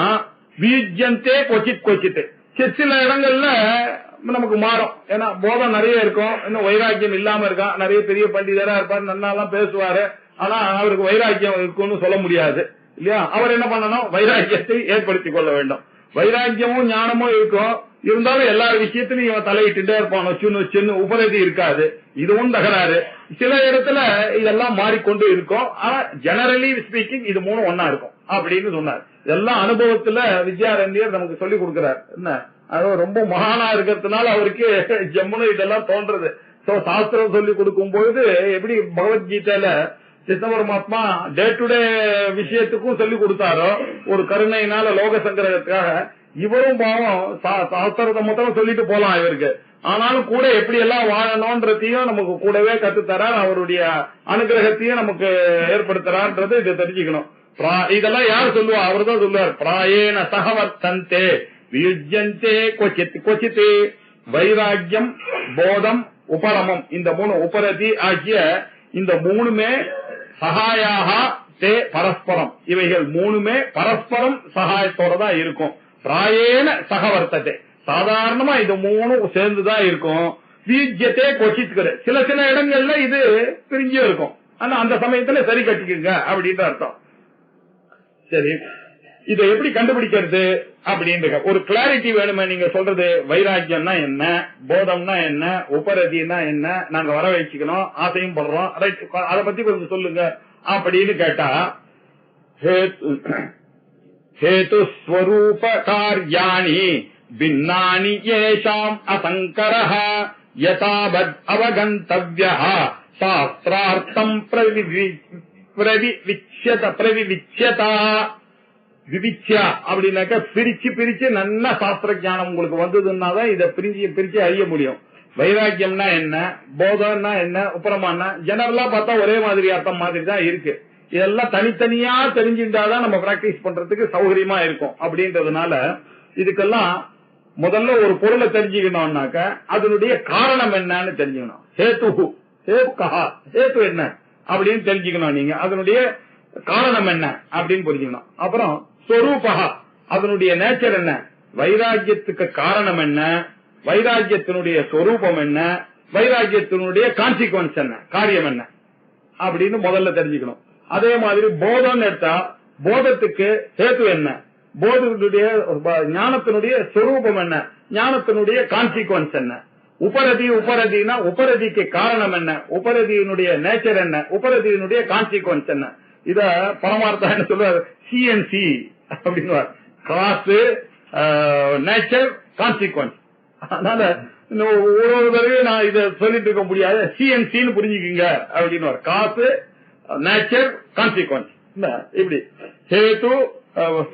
வீஜ்யந்தே கொச்சித் கொச்சித்து சில இடங்கள்ல நமக்கு மாறும். ஏன்னா போதம் நிறைய இருக்கும், இன்னும் வைராக்கியம் இல்லாம இருக்கான். நிறைய பெரிய பண்டிதரா இருப்பாரு, நன்னாலாம் பேசுவாரு, ஆனா அவருக்கு வைராக்கியம் இருக்குன்னு சொல்ல முடியாது இல்லையா. அவர் என்ன பண்ணணும், வைராக்கியத்தை ஏற்படுத்திக் கொள்ள வேண்டும். வைராக்கியமும் ஞானமும் இருக்கும், இருந்தாலும் எல்லா விஷயத்திலும் இவன் தலையிட்டுட்டே இருப்பான். சின்ன உபரதி இருக்காது, இதுவும் தகராறு. சில இடத்துல இதெல்லாம் மாறிக்கொண்டு இருக்கும். ஆனா ஜெனரலி ஸ்பீக்கிங் இது மூணு ஒன்னா இருக்கும் அப்படின்னு சொன்னார். இதெல்லாம் அனுபவத்துல வித்யாரண்யர் நமக்கு சொல்லி கொடுக்கிறார். என்ன அது ரொம்ப மகானா இருக்கிறதுனால அவருக்கு ஜம்முன்னு இதெல்லாம் தோன்றது. சாஸ்திரம் சொல்லி கொடுக்கும் பொழுது எப்படி பகவத்கீதையில கிருஷ்ண பரமாத்மா டே டு டே விஷயத்துக்கும் சொல்லி கொடுத்தாரோ ஒரு கருணையினால லோக சங்கிரகத்துக்காக, இவரும் பாவம் சாஸ்திரத்தை மொத்தம் சொல்லிட்டு போலாம் இவருக்கு. ஆனாலும் கூட எப்படி எல்லாம் வாழணும்ன்றதையும் நமக்கு கூடவே கத்துத்தரார், அவருடைய அனுகிரகத்தையும் நமக்கு ஏற்படுத்துறான்றது இதை தெரிஞ்சுக்கணும். இதெல்லாம் யார் சொல்லுவா, அவர் தான் சொல்லுவார். பிராயேன சகவர்த்தந்தே வியுஜ்யந்தே கொச்சித் கொச்சித்து. வைராக்கியம் போதம் உபரமம் இந்த மூணு உபரதி ஆகிய இந்த மூணுமே சகாயாக தே பரஸ்பரம், இவைகள் மூணுமே பரஸ்பரம் சகாயத்தோட தான் இருக்கும். பிராயேன சகவர்த்தத்தை சாதாரணமா இது மூணு சேர்ந்துதான் இருக்கும். வீஜ்யத்தே கொச்சித்துக்கிற சில இடங்கள்ல இது பிரிஞ்சே இருக்கும். ஆனா அந்த சமயத்துல சரி கட்டிக்குங்க அப்படின்ற அர்த்தம். சரி, இதை எப்படி கண்டுபிடிக்கிறது அப்படின்ற ஒரு கிளாரிட்டி வேணுமே. நீங்க சொல்றது வைராக்கியம்னா என்ன, போதம்னா என்ன, உபரதினா என்ன, நாங்க வர வச்சுக்கணும் ஆசையும் படுறோம், அதை பத்தி கொஞ்சம் சொல்லுங்க அப்படின்னு கேட்டா, ஹேது ஸ்வரூப கார்யாணி பின்னானி ஏஷாம் அசங்கரஹ யதாவத் அவகந்தவ்யஹ சாஸ்திரார்த்தம் பிரவிவிச்யதா. விவிச்சியா அப்படின்னாக்க பிரிச்சு நல்ல சாஸ்திர ஞானம் உங்களுக்கு வந்ததுன்னாதான் இதை பிரிச்சு அறிய முடியும். வைராக்கியம்னா என்ன, போதம்னா என்ன, உபரமானா ஜெனரலா பார்த்தா ஒரே மாதிரி அர்த்தம் மாதிரி தான் இருக்கு. இதெல்லாம் தனித்தனியா தெரிஞ்சுட்டாதான் நம்ம பிராக்டிஸ் பண்றதுக்கு சௌகரியமா இருக்கும். அப்படின்றதுனால இதுக்கெல்லாம் முதல்ல ஒரு பொருளை தெரிஞ்சுக்கணும்னாக்க அதனுடைய காரணம் என்னன்னு தெரிஞ்சுக்கணும். ஹேத்து என்ன அப்படின்னு தெரிஞ்சுக்கணும் நீங்க, அதனுடைய காரணம் என்ன அப்படின்னு புரிஞ்சுக்கணும். அப்புறம் ஸ்வரூபஹா அதனுடைய நேச்சர் என்ன, வைராக்கியத்துக்கு காரணம் என்ன, வைராக்கியத்தினுடைய ஸ்வரூபம் என்ன, வைராக்கியத்தினுடைய கான்சிக்வன்ஸ் என்ன, காரியம் என்ன அப்படின்னு முதல்ல தெரிஞ்சுக்கணும். அதே மாதிரி போதம் எடுத்தா போதத்துக்கு ஹேத்து என்ன, போதத்துடைய ஞானத்தினுடைய ஸ்வரூபம் என்ன, ஞானத்தினுடைய கான்சிக்வன்ஸ் என்ன. உபரதினா உபரதிக்கு காரணம் என்ன, உபரதியினுடைய நேச்சர் என்ன, உபரதியினுடைய கான்சிக்வன்ஸ் என்ன. இத பரமார்த்தம் என்ன சொல்றாரு, சிஎன்சி அப்படின்னு, காசு நேச்சர் கான்சிக்வன்ஸ். அதனால ஒரு தடவை நான் இத சொல்லிட்டு இருக்க முடியாது, சிஎன்சின்னு புரிஞ்சுக்கீங்க அப்படின்னு, காசு நேச்சர் கான்சிக்வன்ஸ். இப்படி ஹேது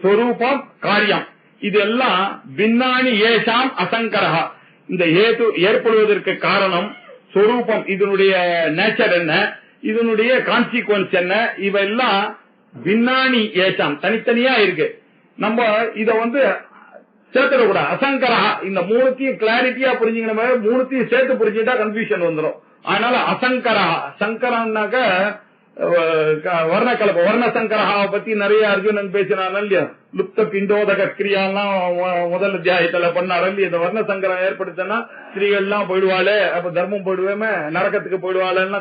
ஸ்வரூபம் காரியம் இதெல்லாம் பின்னானி ஏஷாம் அசங்கரஹா. இந்த ஹேது ஏற்படுவதற்கு காரணம், ஸ்வரூபம் இதனுடைய நேச்சர் என்ன, இதனுடைய கான்சிக்வன்ஸ் என்ன, இவெல்லாம் பின்னானி ஏஷாம் தனித்தனியா இருக்கு. நம்ம இத சேர்த்துடக்கூடாது. அசங்கரஹா இந்த மூணுத்தையும் கிளாரிட்டியா புரிஞ்சுக்கணும். மூணுத்தையும் சேர்த்து புரிஞ்சுட்டா கன்ஃபியூஷன் வந்துடும். அதனால அசங்கரஹா, சங்கரன்னாக்க வர்ணக்கலப்ப, வர்ணசங்கரஹாவை பத்தி நிறைய அர்ஜுனன் பேசினான் இல்லையா. லுப்த பிண்டோதக கிரியாலாம் முதல் அத்தியாயத்துல பண்ணாரு இல்லையா. இந்த வர்ணசங்கரம் ஏற்படுத்தினா ஸ்திரீகள்லாம் போயிடுவாளே, அப்ப தர்மம் போயிடுவேமே, நரகத்துக்கு போயிடுவாளேன்னா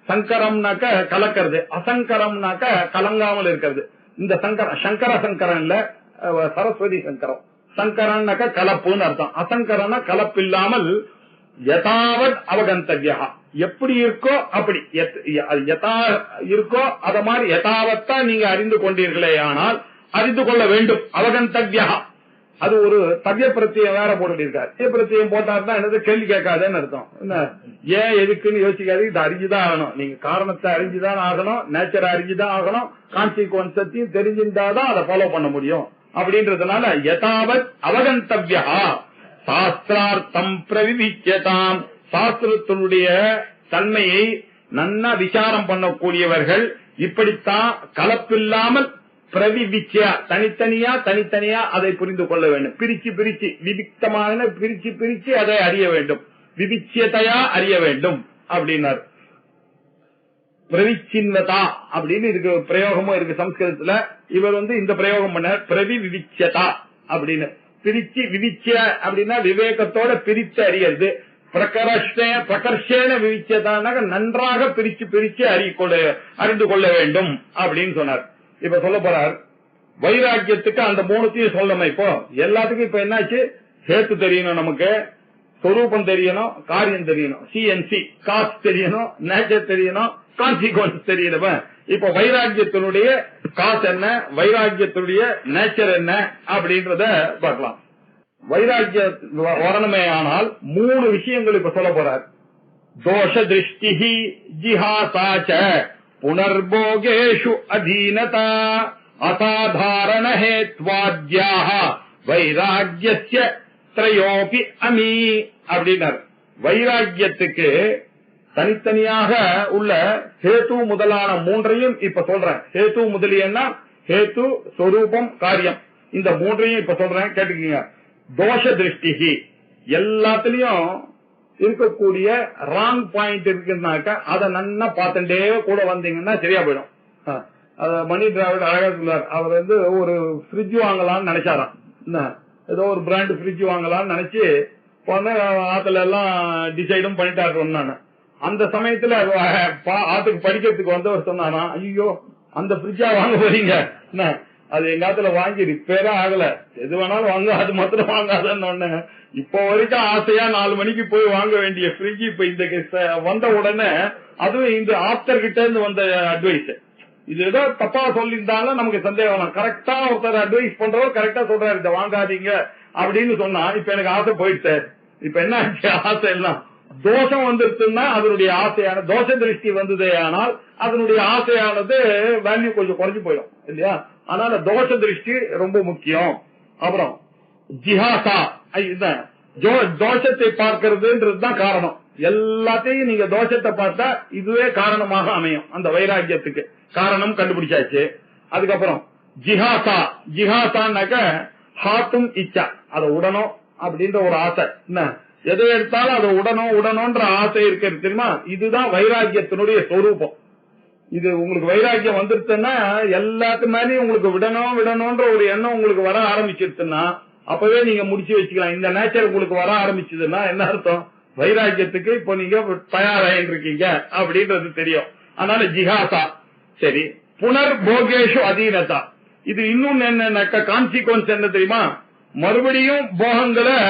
சங்கரம்னாக்க கலக்கிறது, அசங்கரம்னாக்க கலங்காமல் இருக்கிறது. இந்த சங்கரம் சங்கர சங்கரம் இல்ல, சரஸ்வதி சங்கரம். சங்கரன்னாக்க கலப்புன்னு அர்த்தம். அசங்கரன கலப்பில்லாமல் யதாவத் அவகந்தவ்யா, எப்படி இருக்கோ அப்படி யதா இருக்கோ அத மாதிரி யதாவத்தா நீங்க அறிந்து கொண்டீர்களே ஆனால் அறிந்து கொள்ள வேண்டும். அவகந்தவ்யா அது ஒரு தவ்ய பிரத்தியம் வேற போட்டுருக்காரு. பிரத்தியம் போட்டாருன்னா என்னது கேள்வி கேட்காதேன்னு அர்த்தம். என்ன ஏன் எதுக்குன்னு யோசிக்காது, இது அறிஞ்சுதான் ஆகணும். நீங்க காரணத்தை அறிஞ்சுதான் ஆகணும், நேச்சரை அறிஞ்சுதான் ஆகணும், கான்சிக்வன்ஸையும் தெரிஞ்சிருந்தாதான் அதை ஃபாலோ பண்ண முடியும். அப்படின்றதுனால யதாவத் அவகந்தவ்யா சாஸ்திரார்த்தம் பிரவிவிச்சதாம், சாஸ்திரத்தினுடைய தன்மையை நன்னா விசாரம் பண்ணக்கூடியவர்கள் இப்படித்தான் கலப்பில்லாமல் பிரவிவிச்சா தனித்தனியா அதை புரிந்து கொள்ள வேண்டும். பிரிச்சு பிரிச்சு விவிக்தமான பிரிச்சு அதை அறிய வேண்டும். விவிச்சியதையா அறிய வேண்டும் அப்படின்னார். பிரவிச்சின்னதா அப்படின்னு இருக்கு பிரயோகமும் இருக்கு சம்ஸ்கிருதத்துல. இவர் இந்த பிரயோகம் பண்ண பிரவி விவிச்சதா அப்படின்னு. பிரிச்சு விவிச்சிய அப்படின்னா விவேகத்தோட பிரித்து அறியறது. பிரகர்ஷேன விவிச்சதானாக நன்றாக பிரிச்சு அறிந்து கொள்ள வேண்டும் அப்படின்னு சொன்னார். இப்ப சொல்ல போறார் வைராக்கியத்துக்கு அந்த மூணுத்தையும் சொல்லணும். இப்போ எல்லாத்துக்கும் இப்ப என்னாச்சு, ஹேத்து தெரியணும், நமக்கு சொரூபம் தெரியணும், காரியம் தெரியணும், சிஎன்சி காஸ் தெரியணும், நேச்சர் தெரியணும், கான்சிக்வன்ஸ் தெரியணும். இப்ப வைராக்கியத்தினுடைய காஸ் என்ன, வைராக்கியத்தினுடைய நேச்சர் என்ன அப்படின்றத பார்க்கலாம். வைராக்கிய வரணுமே ஆனால் 3 விஷயங்கள் இப்ப சொல்ல போறார். தோஷ திருஷ்டி ஜிஹாசாச்ச புனர்போகேஷு அதீனதா அசாதாரண ஹேத்வாத்யாஹ வைராக்கியஸ்ய த்ரயோபி அமி அப்படின்னார். வைராக்கியத்துக்கு தனித்தனியாக உள்ள ஹேத்து முதலான 3ஐயும் இப்ப சொல்றேன். ஹேத்து முதலியன்னா ஹேத்து, சொரூபம், காரியம், இந்த 3ஐயும் இப்ப சொல்றேன், கேட்டுக்கீங்க. தோஷ திருஷ்டி எல்லாத்திலையும் இருக்கக்கூடிய ராங் பாயிண்ட் இருக்குன்னாக்க அதை நன்னா பார்த்துட்டே கூட வந்தீங்கன்னா சரியா போயிடும். மணி டிராவிட் அழகா சொல்றார். அவர் ஒரு ஃப்ரிட்ஜ் வாங்கலாம்னு நினைச்சாராம். ஏதோ ஒரு பிராண்ட் ஃப்ரிட்ஜ் வாங்கலாம்னு நினைச்சு ஆத்துல எல்லாம் டிசைடும் பண்ணிட்டாரு. நான் அந்த சமயத்துல ஆத்துக்கு படிக்கிறதுக்கு வந்தவர் சொன்னானா, ஐயோ அந்த ஃப்ரிட்ஜா வாங்க போறீங்க, அது எங்க ஆத்துல வாங்கி ரிப்பேரா ஆகல, எது வேணாலும் வாங்க, அது மாத்திரம் வாங்காதன்னு. இப்போ வரைக்கும் ஆசையா 4 மணிக்கு போய் வாங்க வேண்டிய ஃப்ரிட்ஜ் இப்ப இந்த வந்த உடனே, அதுவும் இந்த ஆப்டர் கிட்ட இருந்து வந்த அட்வைஸ், இது ஏதோ தப்பா சொல்லியிருந்தாலும் நமக்கு சந்தேகம். கரெக்டா ஒருத்தர் அட்வைஸ் பண்றவர் கரெக்டா சொல்றாரு, இதை வாங்காதீங்க அப்படின்னு சொன்னா இப்ப எனக்கு ஆசை போயிட்டு, இப்ப என்ன ஆச்சு, ஆசை எல்லாம் தோஷம் வந்துருச்சுன்னா அதனுடைய ஆசையான தோஷ திருஷ்டி வந்ததே ஆனால் அதனுடைய ஆசையானது வேல்யூ கொஞ்சம் குறைஞ்சு போயிடும் இல்லையா. அதனால தோஷ திருஷ்டி ரொம்ப முக்கியம். அப்புறம் ஜிஹாசா, இதுதான் தோஷத்தை பார்க்கறதுன்றதுதான் காரணம். எல்லாத்தையும் நீங்க தோஷத்தை பார்த்தா இதுவே காரணமாக அமையும். அந்த வைராக்கியத்துக்கு காரணம் கண்டுபிடிச்சாச்சு. அதுக்கப்புறம் ஜிஹாசா, ஜிஹாசான்னாக்க ஹாத்தும் இச்சா, அதை உடனும் அப்படின்ற ஒரு ஆசை. என்ன எதை எடுத்தாலும் அதை உடனும்ன்ற ஆசை இருக்கிறது தெரியுமா, இதுதான் வைராக்கியத்தினுடைய சொரூபம். இது உங்களுக்கு வைராக்கியம் வந்துருச்சுன்னா எல்லாத்து மேலேயும் உங்களுக்கு விடணும்ன்ற ஒரு எண்ணம் உங்களுக்கு வர ஆரம்பிச்சிருச்சுன்னா அப்பவே நீங்க முடிச்சு வச்சுக்கலாம். இந்த நேச்சர் உங்களுக்கு வர ஆரம்பிச்சதுன்னா என்ன அர்த்தம், வைராக்கியத்துக்கு இப்போ நீங்க தயாராகிட்டு இருக்கீங்க அப்படின்றது தெரியும். அதனால ஜிஹாசா. சரி, புனர் போகேஷு அதீனதா, இது இன்னும் என்னன்னாக்க கான்சிக்வன்ஸ் என்ன தெரியுமா, மறுபடியும் போகங்களை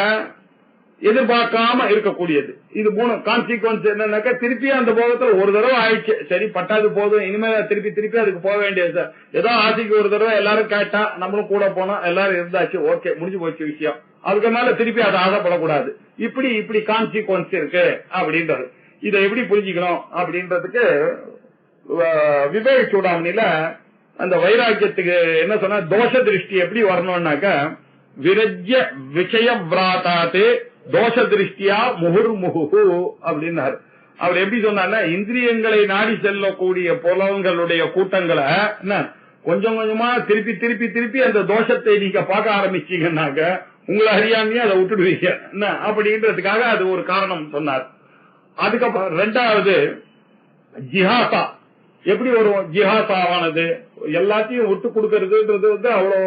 எதிர்பார்க்காம இருக்கக்கூடியது. இது 3 கான்சிக்வன்ஸ் என்னன்னாக்க, திருப்பி அந்த போகத்துல ஒரு தடவை ஆயிடுச்சு, சரி பட்டாது போதும், இனிமேல் திருப்பி அதுக்கு போக வேண்டியது. ஏதோ ஆசைக்கு ஒரு தடவை எல்லாரும் கேட்டா நம்மளும் கூட போனோம், எல்லாரும் இருந்தாச்சு, ஓகே முடிஞ்சு போச்சு விஷயம். அதுக்கு மேல திருப்பி அதை ஆசைப்படக்கூடாது. இப்படி கான்சிக்வன்ஸ் இருக்கு அப்படின்றது. இதை எப்படி புரிஞ்சுக்கணும் அப்படின்றதுக்கு விவேக சூடாமணியில அந்த வைராக்கியத்துக்கு என்ன சொன்னா, தோஷ திருஷ்டி எப்படி வரணும்னாக்க, விரஜ்ய விஷய விராதாத்து தோஷ திருஷ்டியா முகுர்முகு அப்படின்னாரு. அவர் எப்படி சொன்னார்னா, இந்திரியங்களை நாடி செல்லக்கூடிய புலன்களுடைய கூட்டங்களை என்ன கொஞ்சம் கொஞ்சமா திருப்பி அந்த தோஷத்தை நீங்க பார்க்க ஆரம்பிச்சீங்கன்னாக்க உங்களை அறியாமையே அதை விட்டுடுவீங்க என்ன அப்படின்றதுக்காக அது ஒரு காரணம் சொன்னார். அதுக்கப்புறம் 2வது ஜிஹாசா. எப்படி ஒரு ஜிஹாசாவானது எல்லாத்தையும் விட்டு கொடுக்கறதுன்றது அவ்வளோ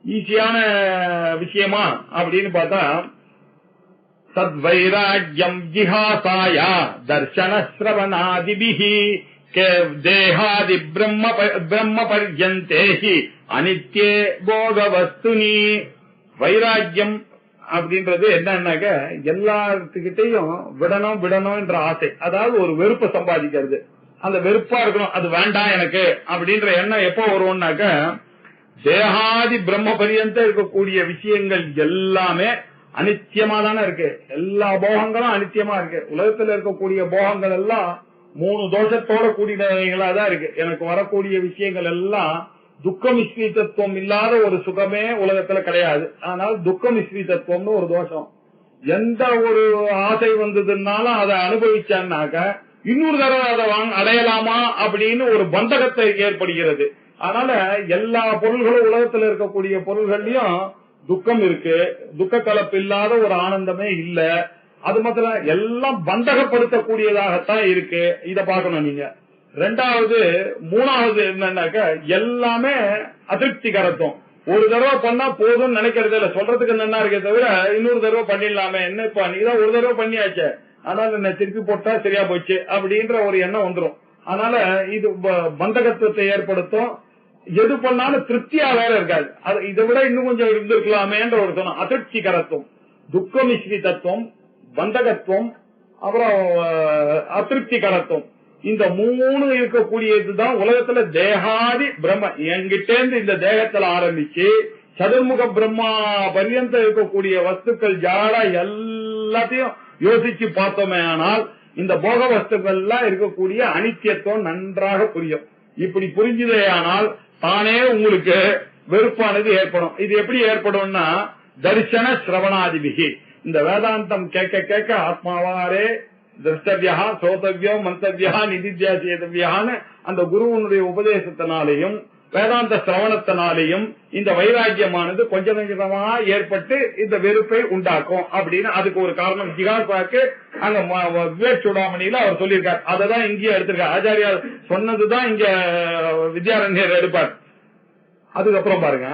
ஈஸியான விஷயமா அப்படின்னு பார்த்தா, சத்வைராஜ்யம் ஜிஹாசாயா தர்சன ஸ்ரவணாதிபிஹி தேஹாதி பிரம்ம பர்யந்தேஹி அனித்யே போகவஸ்துனி. வைராக்கியம் அப்படின்றது என்னன்னாக்க எல்லாத்துக்கிட்டையும் விடணும் விடணும்ன்ற ஆசை, அதாவது ஒரு வெறுப்பை சம்பாதிக்கிறது. அந்த வெறுப்பா இருக்கணும், அது வேண்டாம் எனக்கு அப்படின்ற எண்ணம் எப்போ வரும்னாக்க தேகாதி பிரம்ம பரியந்த இருக்கக்கூடிய விஷயங்கள் எல்லாமே அனித்தியமா தானே இருக்கு. எல்லா போகங்களும் அனித்தியமா இருக்கு. உலகத்துல இருக்கக்கூடிய போகங்கள் எல்லாம் 3 தோஷத்தோட கூடியவைகளா தான் இருக்கு. எனக்கு வரக்கூடிய விஷயங்கள் எல்லாம் துக்க மிஸ்ரீதத்துவம் இல்லாத ஒரு சுகமே உலகத்துல கிடையாது. ஆனால் துக்க மிஸ்ரீதத்துவம்னு ஒரு தோஷம். எந்த ஒரு ஆசை வந்ததுனாலும் அதை அனுபவிச்சான்னாக்க இன்னொரு தடவை அதை அடையலாமா அப்படின்னு ஒரு பந்தகத்தை ஏற்படுகிறது. அதனால எல்லா பொருள்களும் உலகத்துல இருக்கக்கூடிய பொருள்கள்லயும் துக்கம் இருக்கு. துக்க கலப்பு இல்லாத ஒரு ஆனந்தமே இல்ல. அது மாத்திரம் எல்லாம் பந்தகப்படுத்தக்கூடியதாகத்தான் இருக்கு. இத பாக்கணும் நீங்க. ரெண்டாவது மூணாவது என்னன்னாக்க எல்லாமே அதிருப்தி கரத்தும். ஒரு தடவை பண்ணா போதும் நினைக்கிறது இல்ல. சொல்றதுக்கு என்ன இருக்கே தவிர இன்னொரு தடவை பண்ணிடலாமே, என்னப்பா நீதான் ஒரு தடவை பண்ணியாச்சு, அதனால என்ன திருப்பி போட்டா சரியா போச்சு அப்படின்ற ஒரு எண்ணம் வந்துடும். அதனால இது பந்தகத்துவத்தை ஏற்படுத்தும். எது பண்ணாலும் திருப்தியா வேற இருக்காது. இதை விட இன்னும் கொஞ்சம் இருந்திருக்கலாமேன்ற ஒரு சொன்ன அதிர்ச்சி கரத்துவம், துக்க மிஸ்ரி தத்துவம், பந்தகத்துவம், அப்புறம் அதிருப்தி கரத்துவம். இந்த 3 இருக்கக்கூடியதுதான் உலகத்துல தேகாதி பிரம்ம. என்கிட்டேந்து இந்த தேகத்துல ஆரம்பிச்சு சதுர்முக பிரம்மா பரியந்த இருக்கக்கூடிய வஸ்துக்கள் ஜாடா எல்லாத்தையும் யோசிச்சு பார்த்தோமே ஆனால் இந்த போக வஸ்துக்கள்லாம் இருக்கக்கூடிய அனித்தியத்துவம் நன்றாக புரியும். இப்படி புரிஞ்சதே ஆனால் தானே உங்களுக்கு வெறுப்பானது ஏற்படும். இது எப்படி ஏற்படும்னா தரிசன சிரவணாதிபிகி. இந்த வேதாந்தம் கேட்க கேட்க ஆத்மாவாரே திரஷ்டவியா சோதவியோ மந்தவியா நிதித்தியாசியதவியான்னு அந்த குருவனுடைய உபதேசத்தினாலேயும் வேதாந்த சிரவணத்தினாலேயும் இந்த வைராக்கியமானது கொஞ்சம் கொஞ்சமா ஏற்பட்டு இந்த வெறுப்பை உண்டாக்கும் அப்படின்னு அதுக்கு ஒரு காரணம் ஜிகாசாக்கு அங்க விவேக் சூடாமணியில அவர் சொல்லியிருக்கார். அததான் இங்கேயே எடுத்திருக்கார். ஆச்சாரியா சொன்னதுதான் இங்க வித்யாரண்யர் எடுப்பார். அதுக்கப்புறம் பாருங்க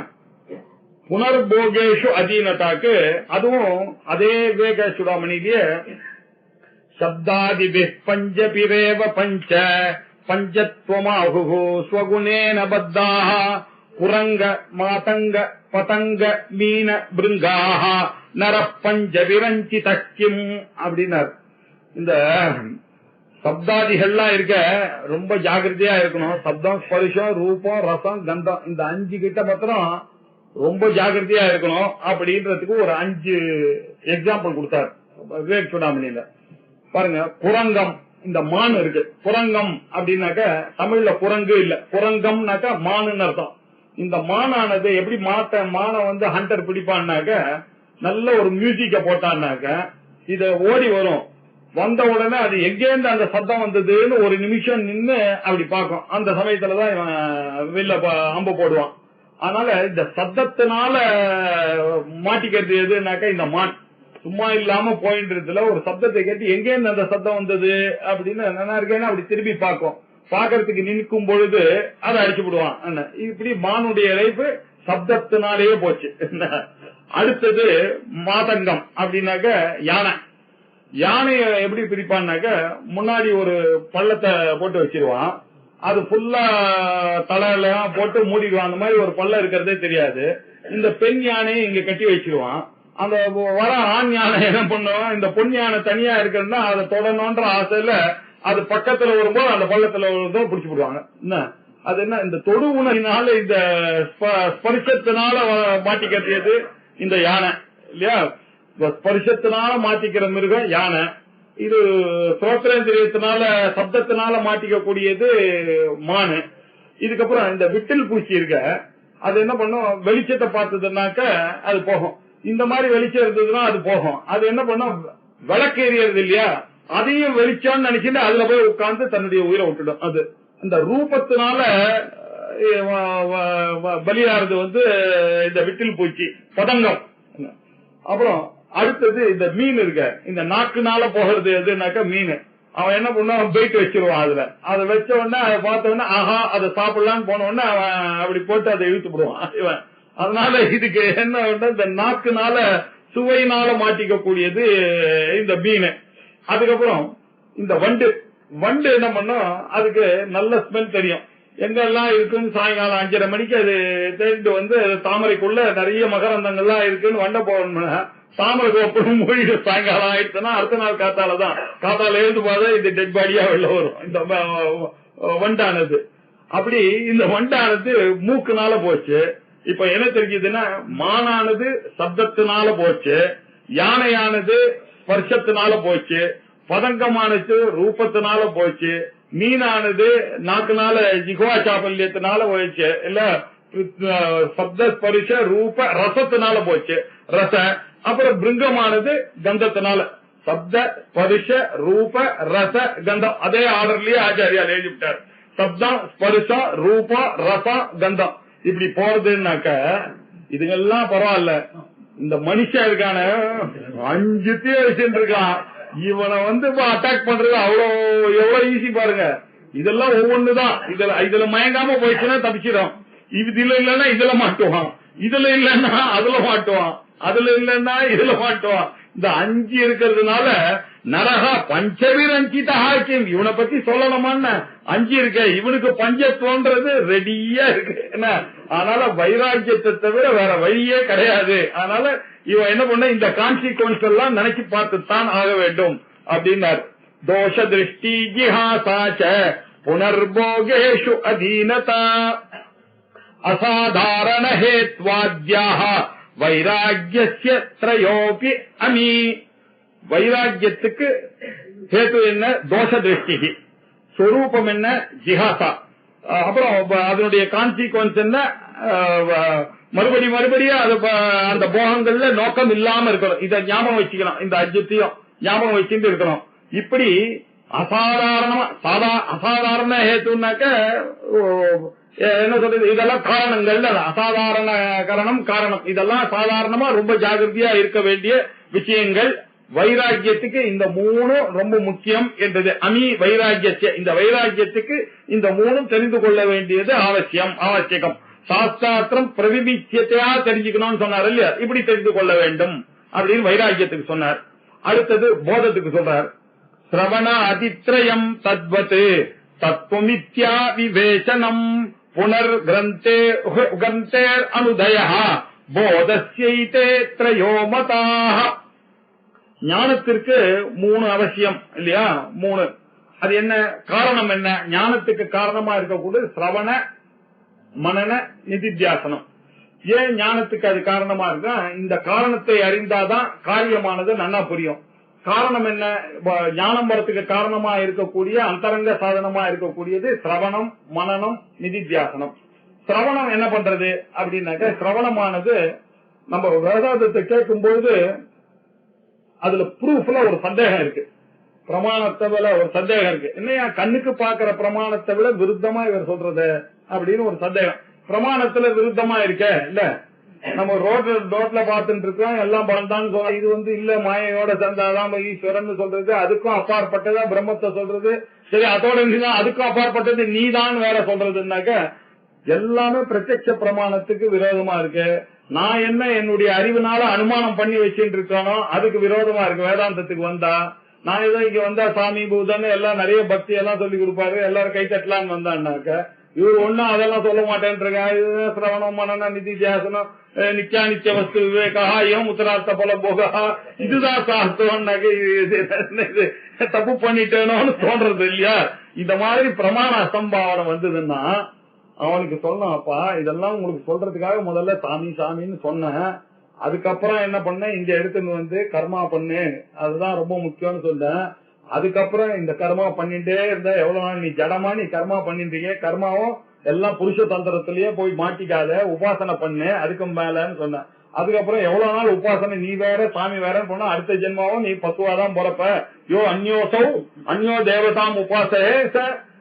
புனர்போகேஷு அதீனதாக்கு அதுவும் அதே விவேக சூடாமணியிலேயே சப்தாதிபி பஞ்சபிரேவ பஞ்ச பஞ்சத்வமாஹு ஸ்வகுணேன பத்தாஹ குரங்க மாதங்க பதங்க மீன பிருங்காஹ நர பஞ்ச விரஞ்சித கிம் அப்படின்னார். இந்த சப்தாதிகள்லாம் இருக்க ரொம்ப ஜாகிரதையா இருக்கணும். சப்தம், ஸ்பரிசம், ரூபம், ரசம், கந்தம், இந்த 5 கிட்ட மாத்திரம் ரொம்ப ஜாகிரதையா இருக்கணும் அப்படின்றதுக்கு ஒரு 5 எக்ஸாம்பிள் கொடுத்தார் விவேக் சூடாமணியில. பாருங்க, குரங்கம், இந்த மான் இருக்கு. குரங்கம் அப்படின்னாக்க தமிழ்ல குரங்கு இல்ல, குரங்கம்னாக்க மானுன்னு அர்த்தம். இந்த மானானது எப்படி மானை வந்து ஹண்டர் பிடிப்பான்னாக்க நல்ல ஒரு மியூசிக்க போட்டான்னாக்க இத ஓடி வரும். வந்த உடனே அது எங்கேருந்து அந்த சத்தம் வந்ததுன்னு ஒரு நிமிஷம் நின்னு அப்படி பார்க்கும். அந்த சமயத்துலதான் வெளில அம்பு போடுவான். அதனால இந்த சத்தத்தினால மாட்டிக்கிறது எதுனாக்க இந்த மான் சும்மா இல்லாம போயின்றதுல ஒரு சப்தத்தை கேட்டு எங்கேருந்து அந்த சத்தம் வந்தது அப்படின்னு நல்லா இருக்கேன்னு அப்படி திரும்பி பார்க்கும். பாக்கிறதுக்கு நிற்கும் பொழுது அதை அடிச்சு விடுவான். இப்படி மானுடைய இழைப்பு சப்தத்தினாலேயே போச்சு. அடுத்தது மாதங்கம் அப்படின்னாக்க யானை. யானைய எப்படி பிரிப்பான்னாக்க முன்னாடி ஒரு பள்ளத்தை போட்டு வச்சிருவான். அது ஃபுல்லா தலையெல்லாம் போட்டு மூடிடுவான். அந்த மாதிரி ஒரு பள்ளம் இருக்கிறதே தெரியாது. இந்த பெண் யானையை இங்க கட்டி வச்சிருவான். அந்த வர ஆண் யானை என்ன பண்ணுவோம், இந்த பொன் யானை தனியா இருக்கிறதுனா அதை தொடணும்ன்ற ஆசையில அது பக்கத்துல வரும்போது அந்த பள்ளத்துல பிடிச்சு விடுவாங்க. என்ன அது என்ன இந்த தொடு உணர்வினால இந்த ஸ்பரிசத்தினால மாட்டிக்கிறது இந்த யானை இல்லையா. ஸ்பரிசத்தினால மாட்டிக்கிற மிருகம் யானை. இது சோத்திரேந்திரியத்தினால சப்தத்தினால மாட்டிக்க கூடியது மானு. இதுக்கப்புறம் இந்த விட்டில் பூச்சி இருக்க அது என்ன பண்ணும், வெளிச்சத்தை பார்த்ததுனாக்க அது போகும். இந்த மாதிரி வெளிச்சம் இருந்ததுன்னா அது போகும். அது என்ன பண்ணும், விளக்கு எரியறது இல்லையா, அதையும் வெளிச்சம்னு நினைச்சுட்டு அதுல போய் உட்கார்ந்து தன்னுடைய உயிரை விட்டுடும். அது அந்த ரூபத்தினால பலியாறது வந்து இந்த விட்டில் பூச்சி, பதங்கம். அப்புறம் அடுத்தது இந்த மீன் இருக்க, இந்த நாக்குனால போகிறது எதுனாக்கா மீன். அவன் என்ன பண்ணுவான், பெயிட் வச்சிருவான். அதுல அதை வச்ச உடனே அதை பார்த்த உடனே ஆஹா அதை சாப்பிடலான்னு போன உடனே அவன் அப்படி போட்டு அதை இழுத்து போடுவான் இவன். அதனால இதுக்கு என்ன இந்த நாக்குனால சுவையினால மாட்டிக்க கூடியது இந்த மீன். அதுக்கப்புறம் இந்த வண்டு என்ன பண்ணும், அதுக்கு நல்ல ஸ்மெல் தெரியும். எங்கெல்லாம் இருக்குன்னு சாயங்காலம் 5:30 மணிக்கு அது தேடிட்டு வந்து தாமரைக்குள்ள நிறைய மகரந்தங்கள்லாம் இருக்குன்னு வண்ட போகணும்னா தாமரை கோப்படும் மூழ்கி சாயங்காலம் ஆயிடுச்சுன்னா அடுத்த நாள் காத்தால எழுந்து பார்த்தா இது டெட் பாடியா வெளில வரும் இந்த வண்டானது. அப்படி இந்த வண்டானது மூக்குனால போச்சு. இப்ப என்ன தெரிஞ்சதுன்னா மானானது சப்தத்தினால போச்சு, யானையானது ஸ்பர்ஷத்தினால போச்சு, பதங்கமானது ரூபத்தினால போச்சு, மீனானது நாக்குனால ஜிகுவா சாபல்யத்தினால போயிடுச்சு, இல்ல சப்த ஸ்பரிச ரூப ரசத்தினால போச்சு ரச. அப்புறம் பிருங்கமானது கந்தத்தினால சப்த ஸ்பரிச ரூப ரச கந்தம் அதே ஆர்டர்லயே ஆச்சாரியார் எழுதிவிட்டார். சப்தம் ஸ்பரிசம் ரூபம் ரசம் கந்தம் இப்படி போறதுன்னாக்க இதுங்கெல்லாம் பரவாயில்ல. இந்த மனுஷன் இருக்கான 5 வச்சுட்டு இருக்கான், இவனை வந்து அட்டாக் பண்றது எவ்வளவு ஈஸி பாருங்க. இதெல்லாம் ஒவ்வொன்னுதான். இதுல மயங்காம போயிடுச்சுன்னா தப்பிச்சிடும். இதுல இல்லன்னா இதுல மாட்டுவான், இதுல இல்லன்னா அதுல மாட்டுவான், அதுல இல்லன்னா இதுல மாட்டுவான். இந்த 5 இருக்கிறதுனால நரகா பஞ்சவீரஞ்சிதா இவனை பத்தி சொல்லணுமான்னு 5 இருக்க, இவனுக்கு பஞ்சத்துவன்றது ரெடியா இருக்கு என்ன. அதனால வைராக்கியத்தை தவிர வேற வழியே கிடையாது. அதனால இவன் என்ன பண்ண இந்த கான்சிக்வன்ஸ் எல்லாம் நினைச்சு பார்த்துத்தான் ஆக வேண்டும் அப்படின்னார். தோஷ திருஷ்டி ஜிஹாசாச்ச புனர்போகேஷு அதீனதா அசாதாரண ஹேத்வாத்யாஹ வைராக்கியஸ்ய த்ரயோபி அமி. வைராக்கியத்துக்கு ஹேத்து என்ன? தோஷ திருஷ்டி. ஸ்வரூபம் என்ன? ஜிஹாசா. அப்புறம் அதனுடைய கான்சிக்வன்ஸ் என்ன? மறுபடியும் அந்த போகங்கள்ல நோக்கம் இல்லாம இருக்கணும். இத ஞாபகம் வச்சுக்கணும். இந்த 5 ஞாபகம் வச்சுட்டு இருக்கணும். இப்படி அசாதாரண ஹேத்துனாக்க என்ன சொல்றது, இதெல்லாம் காரணங்கள். அசாதாரண காரணம் இதெல்லாம் சாதாரணமா ரொம்ப ஜாகிரதையா இருக்க வேண்டிய விஷயங்கள். வைராக்கியத்துக்கு இந்த 3 ரொம்ப முக்கியம் என்றது. அமி வைராக்கிய, இந்த வைராக்கியத்துக்கு இந்த 3 தெரிந்து கொள்ள வேண்டியது அவசியம். சாஸ்திரம் பிரவிபித்தியத்தையா தெரிஞ்சுக்கணும்னு சொன்னார் இல்லையா, இப்படி தெரிந்து கொள்ள வேண்டும் அப்படின்னு வைராக்கியத்துக்கு சொன்னார். அடுத்தது போதத்துக்கு சொல்றார். சிரவண அதித்ரயம் தத்வத் தத்துவமித்யா விவேசனம் புனர் கிரந்தேர் அனுதய போதஸ்யைதே த்ரயோ மதாஹ. ஞானத்திற்கு 3 அவசியம் இல்லையா? 3. அது என்ன காரணம்? என்ன ஞானத்துக்கு காரணமா இருக்கக்கூடிய சிரவண மனன நிதித்தியாசனம். ஏன் ஞானத்துக்கு அது காரணமா இருக்கா? இந்த காரணத்தை அறிந்தாதான் காரியமானது நன்னா புரியும். காரணம் என்ன? ஞானம் வரத்துக்கு காரணமா இருக்கக்கூடிய அந்தரங்க சாதனமா இருக்கக்கூடியது சிரவணம் மனனம் நிதித்தியாசனம். சிரவணம் என்ன பண்றது அப்படின்னாக்க, சிரவணமானது நம்ம வேதாந்தத்தை கேட்கும்போது அதுல ப்ரூஃப்ல ஒரு சந்தேகம் இருக்கு, பிரமாணத்தை விட ஒரு சந்தேகம் இருக்கு. என்னையா கண்ணுக்கு பாக்குற பிரமாணத்தை விட விருத்தமா இவர் சொல்றது அப்படின்னு ஒரு சந்தேகம். பிரமாணத்துல விருத்தமா இருக்க இல்ல, நம்ம ரோட்ல பாத்துட்டு இருக்கோம், எல்லாம் பலன்தான் சொல்ல. இது இல்ல மாயையோட சேர்ந்தாதான் ஈஸ்வரன் சொல்றது, அதுக்கும் அப்பாற்பட்டதா பிரம்மத்தை சொல்றது. சரி, அதோட அதுக்கும் அப்பாற்பட்டது நீதான் வேற சொல்றதுன்னாக்க எல்லாமே பிரத்யட்ச பிரமாணத்துக்கு விரோதமா இருக்கு. நான் என்ன என்னுடைய அறிவுனால அனுமானம் பண்ணி வச்சுட்டு இருக்கானோ அதுக்கு விரோதமா இருக்கு. வேதாந்தத்துக்கு வந்தா நான் ஏதோ இங்க வந்தா சாமி பூதன்னு எல்லாம் நிறைய பக்தி எல்லாம் சொல்லி கொடுப்பாரு, எல்லாரும் கை தட்டலான்னு வந்தான்னாக்க இவர் ஒன்னும் அதெல்லாம் சொல்ல மாட்டேன்றாங்க. இதுதான் சிரவணம் மனன நிதித்தியாசனம் நித்யா நித்திய வஸ்து விவேகா ஏன் உத்தரார்த்த பல போகா, இதுதான் சாஸ்திரம்னாக்க இது தப்பு பண்ணிட்டேனோன்னு தோன்றது இல்லையா? இந்த மாதிரி பிரமாண அசம்பாவனம் வந்ததுன்னா அவனுக்கு சொல்லணும், அப்பா இதெல்லாம் உங்களுக்கு சொல்றதுக்காக முதல்ல சாமி சாமின்னு சொன்னேன், அதுக்கப்புறம் என்ன பண்ண இங்க எடுத்துன்னு கர்மா பண்ணு, அதுதான் ரொம்ப முக்கியம்னு சொன்னேன். அதுக்கப்புறம் இந்த கர்மா பண்ணிட்டே இருந்தா எவ்வளவு நாள் நீ ஜடமா நீ கர்மா பண்ணிட்டீங்க, கர்மாவும் எல்லாம் புருஷ தந்திரத்திலேயே போய் மாட்டிக்காத, உபாசனை பண்ணு அதுக்கு மேலன்னு சொன்னேன். அதுக்கப்புறம் எவ்வளவு நாள் உபாசனை, நீ வேற சாமி வேறன்னு போனா அடுத்த ஜென்மாவும் நீ பசுவாதான் பிறப்ப. யோ அந்யோ தேவதாம் உபாசே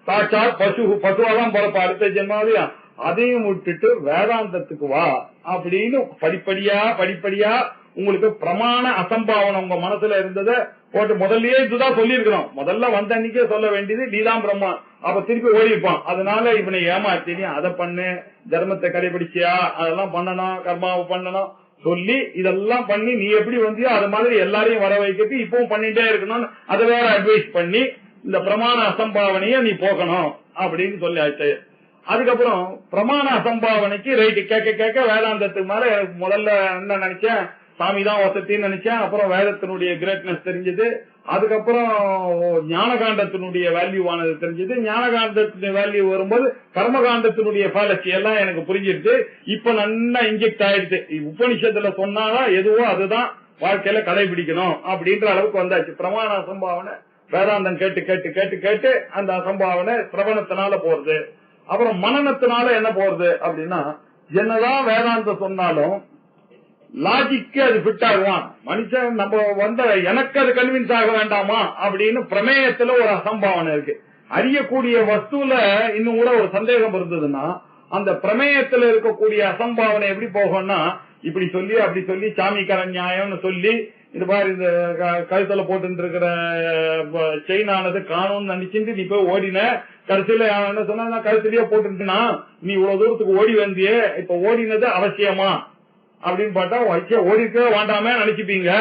சாட்சாத் பசுவாதான் பிறப்ப அடுத்த ஜென்மாவையும். அதையும் விட்டுட்டு வேதாந்தத்துக்கு வா அப்படின்னு படிப்படியா உங்களுக்கு பிரமாண அசம்பாவனம் உங்க மனசுல இருந்ததை போட்டு முதல்லயே இதுதான் சொல்லி இருக்கணும். முதல்ல வந்த அன்னைக்கே சொல்ல வேண்டியது நீதான் பிரம்மா. அப்ப திருப்பி ஓடிப்பான். அதனால இவனை ஏமாத்தி அதை பண்ணு, தர்மத்தை கடைபிடிச்சியா, அதெல்லாம் பண்ணணும், கர்மாவை பண்ணணும் சொல்லி இதெல்லாம் பண்ணி நீ எப்படி வந்தியோ அது மாதிரி எல்லாரையும் வர வைக்கிறது இப்பவும் பண்ணிட்டே இருக்கணும்னு அதை வேற அட்வைஸ் பண்ணி இந்த பிரமாண அசம்பாவனைய நீ போகணும் அப்படின்னு சொல்லியாச்சு. அதுக்கப்புறம் பிரமாண அசம்பாவனைக்கு ரைட்டு கேட்க கேட்க வேதாந்தத்துக்கு மேல முதல்ல என்ன நினைச்சேன், சாமி தான் வசத்தின்னு நினைச்சேன். அப்புறம் வேதத்தினுடைய கிரேட்னஸ் தெரிஞ்சது. அதுக்கப்புறம் ஞானகாண்டத்தினுடைய வேல்யூவானது தெரிஞ்சது. ஞானகாண்டத்தினுடைய வேல்யூ வரும்போது கர்மகாண்டத்தினுடைய பாலசி எல்லாம் எனக்கு புரிஞ்சிருச்சு. இப்ப நல்லா இன்ஜெக்ட் ஆயிடுச்சு. உபனிஷத்துல சொன்னாதான் எதுவோ அதுதான் வாழ்க்கையில கடைபிடிக்கணும் அப்படின்ற அளவுக்கு வந்தாச்சு. பிரமாண அசம்பாவனை வேதாந்தம் கேட்டு கேட்டு கேட்டு கேட்டு அந்த அசம்பாவனை சிரவணத்தினால போறது. அப்புறம் மனனத்தினால என்ன போறது அப்படின்னா, என்னதான் வேதாந்தம் சொன்னாலும் லாஜிக்கு அது ஃபிட் ஆகுவான் மனுஷன். நம்ம எனக்கு அது கன்வின்ஸ் ஆக வேண்டாமா அப்படின்னு பிரமேயத்துல ஒரு அசம்பாவனை இருக்கு. அறியக்கூடிய வஸ்துல இன்னும் கூட ஒரு சந்தேகம் இருந்ததுன்னா அந்த பிரமேயத்துல இருக்கக்கூடிய அசம்பாவனை எப்படி போகும்னா, இப்படி சொல்லி அப்படி சொல்லி சாமிக்கார நியாயம்னு சொல்லி இந்த மாதிரி இந்த கழுத்துல போட்டு இருக்கிற செயினானது காணும்னு நினைச்சுட்டு நீ போய் ஓடின. கடைசியில என்ன சொன்னா, நான் கழுத்துலயே போட்டுட்டுனா நீ இவ்வளவு தூரத்துக்கு ஓடி வந்தியே, இப்ப ஓடினது அவசியமா அப்படின்னு பார்த்தா ஓடிக்கவே வேண்டாமே நினைச்சுப்பீங்க.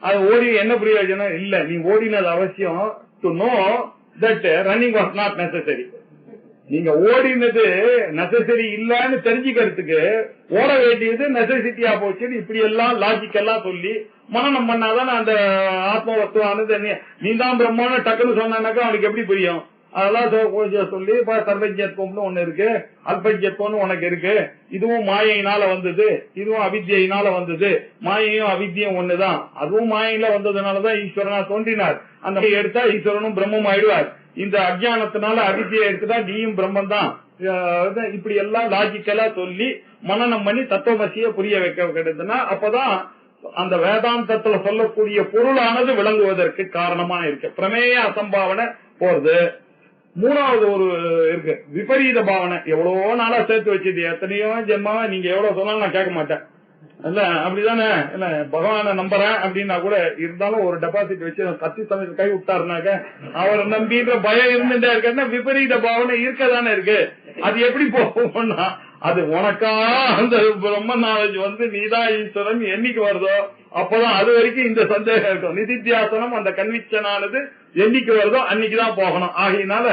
அது ஓடி என்ன பிரயோஜனம் இல்ல. நீ ஓடினது அவசியம். To know that running was not necessary. நீங்க ஓடினது நெசசரி இல்லன்னு தெரிஞ்சுக்கிறதுக்கு ஓட வேண்டியது நெசசிட்டியா போச்சு. இப்படி எல்லாம் லாஜிக் எல்லாம் சொல்லி மனனம் பண்ணாதான் அந்த ஆத்ம வஸ்துவானது நீ தான் பிரம்மன்னு டக்குன்னு சொன்னாக்கா அவனுக்கு எப்படி புரியும்? அதெல்லாம் சொல்லி சர்வஜத்வம்னு ஒண்ணு இருக்கு, அல்பஜத்வம்னு உனக்கு இருக்கு. இதுவும் மாயையினால வந்தது, இதுவும் அவித்யினால வந்தது. மாயையும் அவித்தியும் ஒண்ணுதான். அதுவும் மாயையில வந்ததுனாலதான் ஈஸ்வரனா தோன்றினார். அந்த எடுத்தா ஈஸ்வரனும் பிரம்மம் ஆயிடுவார். இந்த அஜ்ஞானத்தினால அவித்தியை எடுத்துட்டா நீயும் பிரம்மன் தான். இப்படி எல்லாம் லாஜிக்கலா சொல்லி மனனம் பண்ணி தத்துவமசிய புரிய வைக்க கிடையாதுன்னா அப்பதான் அந்த வேதாந்தத்துல சொல்லக்கூடிய பொருளானது விளங்குவதற்கு காரணமா இருக்கு. பிரமேய அசம்பாவனை போறது. மூணாவது ஒரு இருக்கு விபரீத பாவனை. எவ்வளவோ நாளா சேர்த்து வச்சது, எத்தனையோ ஜென்மாவா நீங்க எவ்வளவு சொன்னாலும் நான் கேட்க மாட்டேன் இல்ல, அப்படிதானே இல்ல. பகவான நம்புறேன் அப்படின்னா கூட இருந்தாலும் ஒரு டெபாசிட் வச்சு கத்தி சமயத்து கை விட்டாருனாக்க அவரை நம்பின்ற பயம் இருந்துட்டே இருக்கா. விபரீத பாவனை இருக்கதானே இருக்கு. அது எப்படி போகும்னா, அது உனக்கா அந்த பிரம்ம நாலேஜ் வந்து நீதான் ஈஸ்வரன் என்னைக்கு வருதோ அப்பதான் அது வரைக்கும் இந்த சந்தேகம் இருக்கும். நிதித்தியாசனம் அந்த கன்விக்ஷனானது என்னைக்கு வருதோ அன்னைக்குதான் போகணும். ஆகையினால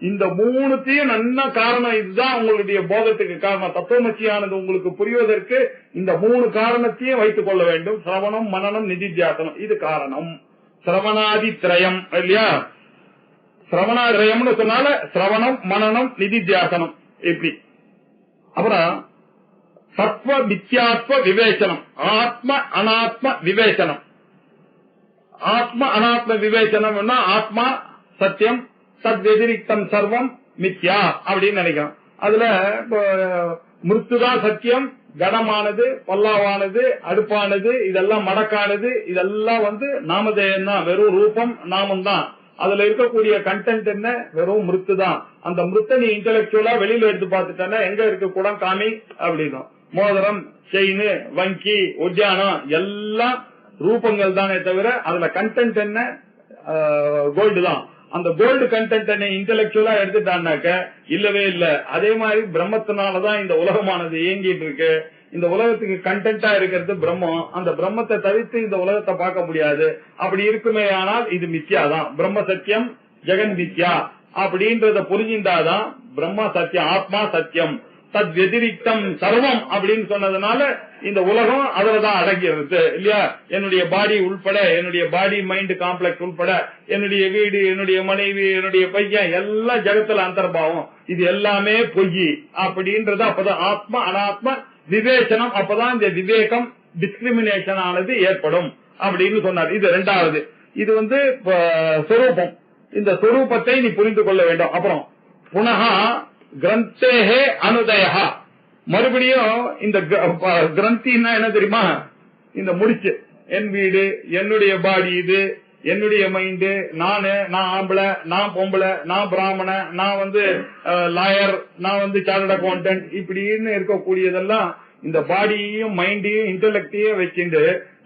இந்த மூணுத்தையும் நல்ல காரணம் இதுதான் உங்களுடைய போகத்துக்கு காரணம். தத்துவமசியானது உங்களுக்கு புரிவதற்கு இந்த மூணு காரணத்தையும் வைத்துக் கொள்ள வேண்டும். சிரவணம், மனனம், நிதித்தியாசனம். இது காரணம். சிரவணாதி திரயம் இல்லையா? சிரவணாதிரயம்னு சொன்னால சிரவணம், மனனம், நிதித்தியாசனம் இப்படி. அப்புறம் சத்வ மித்யாத்வ விவேச்சனம், ஆத்ம அனாத்ம விவேச்சனம். ஆத்ம அனாத்ம விவேச்சனம் ஆத்மா சத்தியம், சத் வெதிரிக்தம் சர்வம் மித்யா அப்படின்னு நினைக்கிறோம். அதுல மிருத்துதான் சத்தியம், கடமானது, பல்லாவானது, அடுப்பானது, இதெல்லாம் மடக்கானது, இதெல்லாம் வந்து நாமதேயம் தான், வெறும் ரூபம் நாமம் தான். அதுல இருக்கக்கூடிய கண்டென்ட் என்ன? வெறும் மிருத்து தான். அந்த மிருத்த நீ இன்டெலக்சுவலா வெளியில எடுத்து பார்த்துட்டா எங்க இருக்கு குடம் காமி அப்படின்னு. மோதிரம், செயின், வங்கி, உத்தியானம் எல்லாம் ரூபங்கள் தானே தவிர அதுல கண்டென்ட் என்ன? கோல்டு தான். அந்த கோல்டு கண்டென்ட் என்ன இன்டெலக்சுவலா எடுத்துட்டான்னாக்க இல்லவே இல்ல. அதே மாதிரி பிரம்மத்தினாலதான் இந்த உலகமானது இயங்கிட்டு இருக்கு. இந்த உலகத்துக்கு கண்டென்ட்டா இருக்கிறது பிரம்மம். அந்த பிரம்மத்தை தவிர்த்து இந்த உலகத்தை பார்க்க முடியாது. அப்படி இருக்குமே ஆனால் இது மித்யாதான். பிரம்ம சத்தியம், ஜெகன் மித்யா அப்படின்றத புரிஞ்சின்றாதான் பிரம்ம சத்தியம், ஆத்மா சத்தியம், தத் வெதிரிக்தம் சர்வம் அப்படின்னு சொன்னதுனால இந்த உலகம் அதுலதான் அடங்கிறது இல்லையா? என்னுடைய பாடி உள்பட, என்னுடைய பாடி மைண்ட் காம்ப்ளெக்ஸ் உள்பட, என்னுடைய வீடு, என்னுடைய மனைவி, என்னுடைய பையன் எல்லாம் ஜகத்துல அந்தர்பாவம். இது எல்லாமே பொய் அப்படின்றது. அப்பதான் ஆத்மா அனாத்ம விவேச்சனம். அப்பதான் இந்த விவேகம், டிஸ்கிரிமினேஷன் ஆனது ஏற்படும் அப்படின்னு சொன்னார். இது ரெண்டாவது. இது வந்து சொரூபம். இந்த சொரூபத்தை நீ புரிந்து கொள்ள வேண்டும். அப்புறம் புனகா கிரந்தேஹே அனுதயா, மறுபடியும் இந்த கிரந்தின்னா என்ன தெரியுமா? இந்த முடிச்சு, என் வீடு, என்னுடைய பாடி, இது என்னுடைய மைண்டு, நான் ஆம்பளை, நான் பொம்பளை, நான் பிராமண, நான் வந்து லாயர், நான் வந்து சார்ட்டர்ட் அக்கௌண்டன்ட் இப்படின்னு இருக்கக்கூடியதெல்லாம் இந்த பாடியையும் மைண்டையும் இன்டெலெக்டையும் வச்சுட்டு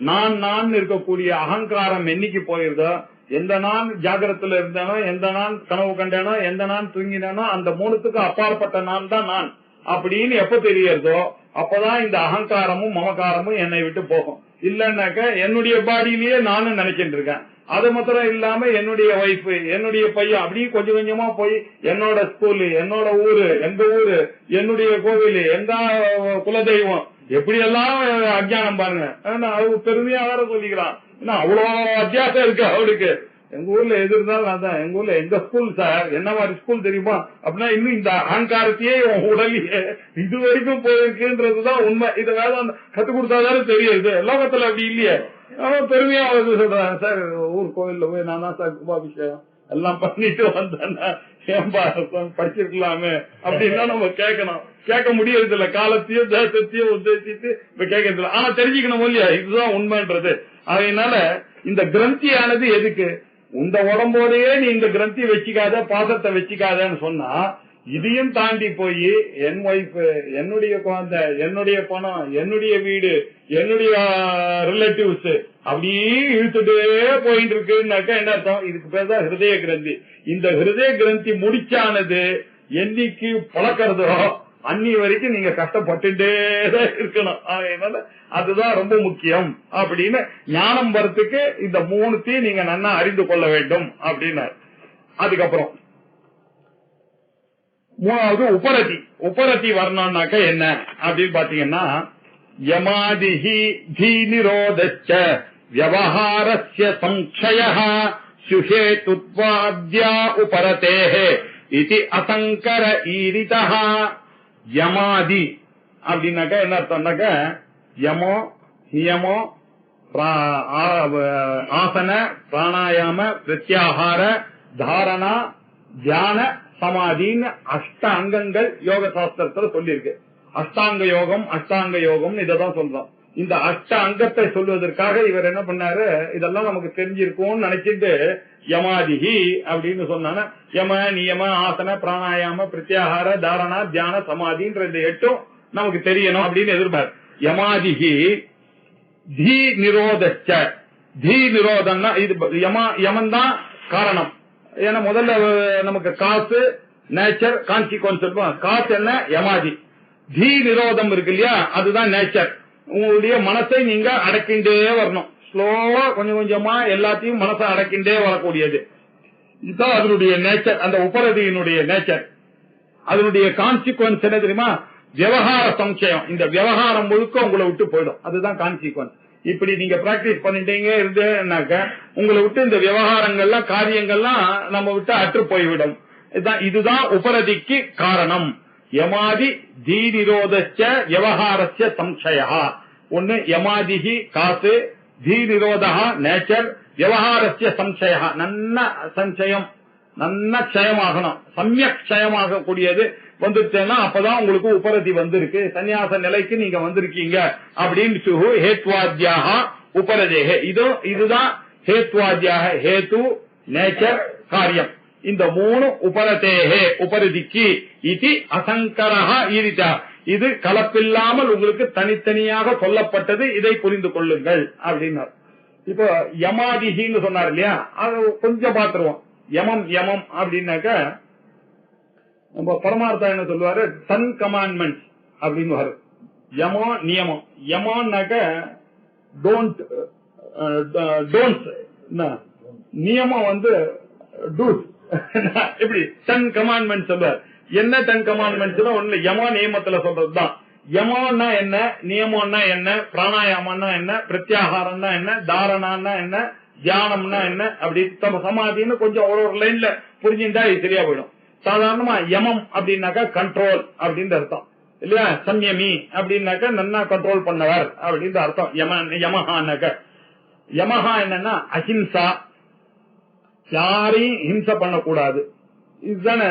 நான் இருக்கக்கூடிய அகங்காரம் என்னைக்கு போயிருதோ, எந்த நான் ஜாகிரத்துல இருந்தேனோ, எந்த நான் கனவு கண்டேனோ, எந்த நான் தூங்கினேனோ, அந்த மூணுத்துக்கு அப்பாற்பட்ட நான் தான் நான் அப்படின்னு எப்ப தெரியறதோ அப்பதான் இந்த அகங்காரமும் மமகாரமும் என்னை விட்டு போகும். இல்லன்னாக்க என்னுடைய பாடியிலேயே நானும் நினைச்சிட்டு இருக்கேன். அது மாத்திரம் இல்லாம என்னுடைய ஒய்ஃப், என்னுடைய பையன், அப்படி கொஞ்சம் கொஞ்சமா போய் என்னோட ஸ்கூலு, என்னோட ஊரு, எங்க ஊரு, என்னுடைய கோவில், எங்க குலதெய்வம், எப்படி எல்லாம் அஜ்ஞானம் பாருங்க. அவரு பெருமையா வேற சொல்லிக்கிறான். ஏன்னா அவ்வளவு அத்தியாசம் இருக்கு அவருக்கு. எங்க ஊர்ல எது இருந்தாலும் அதான், எங்க ஊர்ல எங்க ஸ்கூல் சார், என்ன மாதிரி ஸ்கூல் தெரியுமா அப்படின்னா, இன்னும் இந்த அகங்காரத்தையே உடலியே இது வரைக்கும் போயிருக்குன்றதுதான் உண்மை. இதை வேற கத்து கொடுத்தாதானே தெரியுது. லோகத்துல அப்படி இல்லையே. அவன் பெருமையா வந்து சொல்றான், சார் ஊர் கோவில்ல போய் நான் தான் சார் கும்பாபிஷேகம் எல்லாம் பண்ணிட்டு வந்தேன்னா ஏன்பா படிச்சிருக்கலாமே அப்படின்னா நம்ம கேட்கணும். கேட்க முடியறது இல்ல, காலத்தையும் தேசத்தையும் உத்தேசித்து இப்ப கேட்கறது இல்ல. ஆனா தெரிஞ்சுக்கணும் இல்லையா, இதுதான் உண்மைன்றது. அதனால இந்த கிரந்தியானது எதுக்கு, இந்த உடம்போடையே நீ இந்த கிரந்தி வச்சுக்காத, பாசத்தை வச்சுக்காதன்னு சொன்னா, இதையும் தாண்டி போய் என் ஒய்ஃப், என்னுடைய குழந்தை, என்னுடைய பணம், என்னுடைய வீடு, என்னுடைய ரிலேட்டிவ்ஸ் அப்படியே இழுத்துட்டே போயிட்டு இருக்குன்னாக்கா என்ன அர்த்தம்? இதுக்கு பேர் தான் ஹிருதய கிரந்தி. இந்த ஹிருதய கிரந்தி முடிச்சானது என்னைக்கு பழக்கிறதோ அன்னி வரைக்கும் நீங்க கஷ்டப்பட்டுட்டேதான் இருக்கணும். அதனால அதுதான் ரொம்ப முக்கியம் அப்படின்னு ஞானம் வரத்துக்கு இந்த மூணுத்தையும் நீங்க நன்னா அறிந்து கொள்ள வேண்டும் அப்படின்னு. அதுக்கப்புறம் மூணாவது உபரதி. உபரதி வரணும்னாக்க என்ன அப்படின்னு பாத்தீங்கன்னா, யமாதிஹி தீ நிரோதச்ச வியவஹாரஸ்ய சம்சயः சுஹேதுத்வாத்யா உபரதேஹ இதி அசங்கர ஈரிதः. யமாதி அப்படின்னாக்க என்ன அர்த்தம்னாக்க, யமோ நியமோ ஆசன பிராணாயாம பிரத்யாகார தாரணா தியான சமாதின்னு அஷ்ட அங்கங்கள் யோக சாஸ்திரத்துல சொல்லியிருக்கு. அஷ்டாங்க யோகம், அஷ்டாங்க யோகம் இததான் சொல்றோம். இந்த அஷ்ட அங்கத்தை சொல்வதற்காக இவர் என்ன பண்ணாரு, இதெல்லாம் நமக்கு தெரிஞ்சிருக்கும்னு நினைச்சிட்டு யமாதிஹி அப்படின்னு சொன்னான, யம நியம ஆசன பிராணாயாம பிரத்யாகார தாரணா தியான சமாதின்ற இந்த 8 நமக்கு தெரியணும் அப்படின்னு எதிர்பார்ப்பு. யமாதிஹி தீ நிரோதச்ச. தீ நிரோதம்னா இது யமன் தான் காரணம். ஏன்னா முதல்ல நமக்கு காசு, நேச்சர், கான்சிக்வன்ஸ் இருக்கும். காசு என்ன, யமாதி. தீ நிரோதம் இருக்கு இல்லையா, அதுதான் நேச்சர். உங்களுடைய மனசை நீங்க அடக்கின்றே வரணும். ஸ்லோவா கொஞ்சம் கொஞ்சமா எல்லாத்தையும் மனசை அடக்கின்றே வரக்கூடியது. இதுதான் அதனுடைய நேச்சர், அந்த உபரதியினுடைய நேச்சர். அதனுடைய கான்சிக்வன்ஸ் என்ன தெரியுமா, விவகார சம்சயம். இந்த விவகாரம் முழுக்க உங்களை விட்டு போயிடும். அதுதான் கான்சிக்வன்ஸ். இப்படி நீங்க பிராக்டிஸ் பண்ணிட்டீங்க இருந்தேன்னாக்க உங்களை விட்டு இந்த விவகாரங்கள்லாம் காரியங்கள்லாம் நம்ம விட்டு அற்று போய்விடும். இதுதான் உபரதிக்கு காரணம். யமாதி தீ நிரோதச்ச விவகாரஸ்ய சம்சயா. ஒன்னு யமாதிஹி காசு, தீ நிரோதா நேச்சர், விவகாரஸ்ய சம்சயா நன்ன சஞ்சயம், நன்ன க்ஷயமாகணும். சமயக் க்ஷயமாக கூடியது வந்துட்டேன்னா அப்பதான் உங்களுக்கு உபரதி வந்திருக்கு, சன்னியாச நிலைக்கு நீங்க வந்திருக்கீங்க அப்படின்னு ஹேத்வாத்யாக உபரதேக. இதுதான் ஹேத்வாத்யாக, ஹேத்து நேச்சர் காரியம். இந்த 3 உபரதேகே உபரதிக்கு இது அசங்கரஹா ஈரிதா. இது கலப்பில்லாமல் உங்களுக்கு தனித்தனியாக சொல்லப்பட்டது, இதை புரிந்து கொள்ளுங்கள் அப்படின்னார். இப்போ யமாதிஹின்னு சொன்னார் இல்லையா, அது கொஞ்சம் பாத்துருவோம். யமம் யமம் அப்படின்னாக்க நம்ம பரமார்த்தம் என்ன சொல்லுவாரு, 10 கமாண்ட்மெண்ட்ஸ் அப்படின்னு வரும். யமோ நியமம். யமோன்னாக்க டோன்ட், நியமம் வந்து டூஸ். எப்படி 10 கமாண்ட்மெண்ட் சொல்றாரு. என்ன 10 கமாண்ட்மெண்ட்ஸ்? ஒண்ணு யமோ நியமத்துல சொல்றதுதான். யமோன்னா என்ன, நியமம்னா என்ன, பிராணாயாமம்னா என்ன, பிரத்யாகாரம்னா என்ன, தாரணான்னா என்ன, தியானம்னா என்ன, அப்படி சமாதின்னு கொஞ்சம் ஒரு லைன்ல புரிஞ்சுட்டா இது சரியா போயிடும். சாதாரணமா யமம் அப்படின்னாக்கா கண்ட்ரோல் அப்படின்னு அர்த்தம் இல்லையா. சம்யமி அப்படின்னாக்கா நன்னா கண்ட்ரோல் பண்ணவர் அப்படின்னு அர்த்தம். யமஹான்னாக்க யமஹா என்னன்னா அஹிம்சா, யாரையும் ஹிம்சை பண்ணக்கூடாது. இதுதானே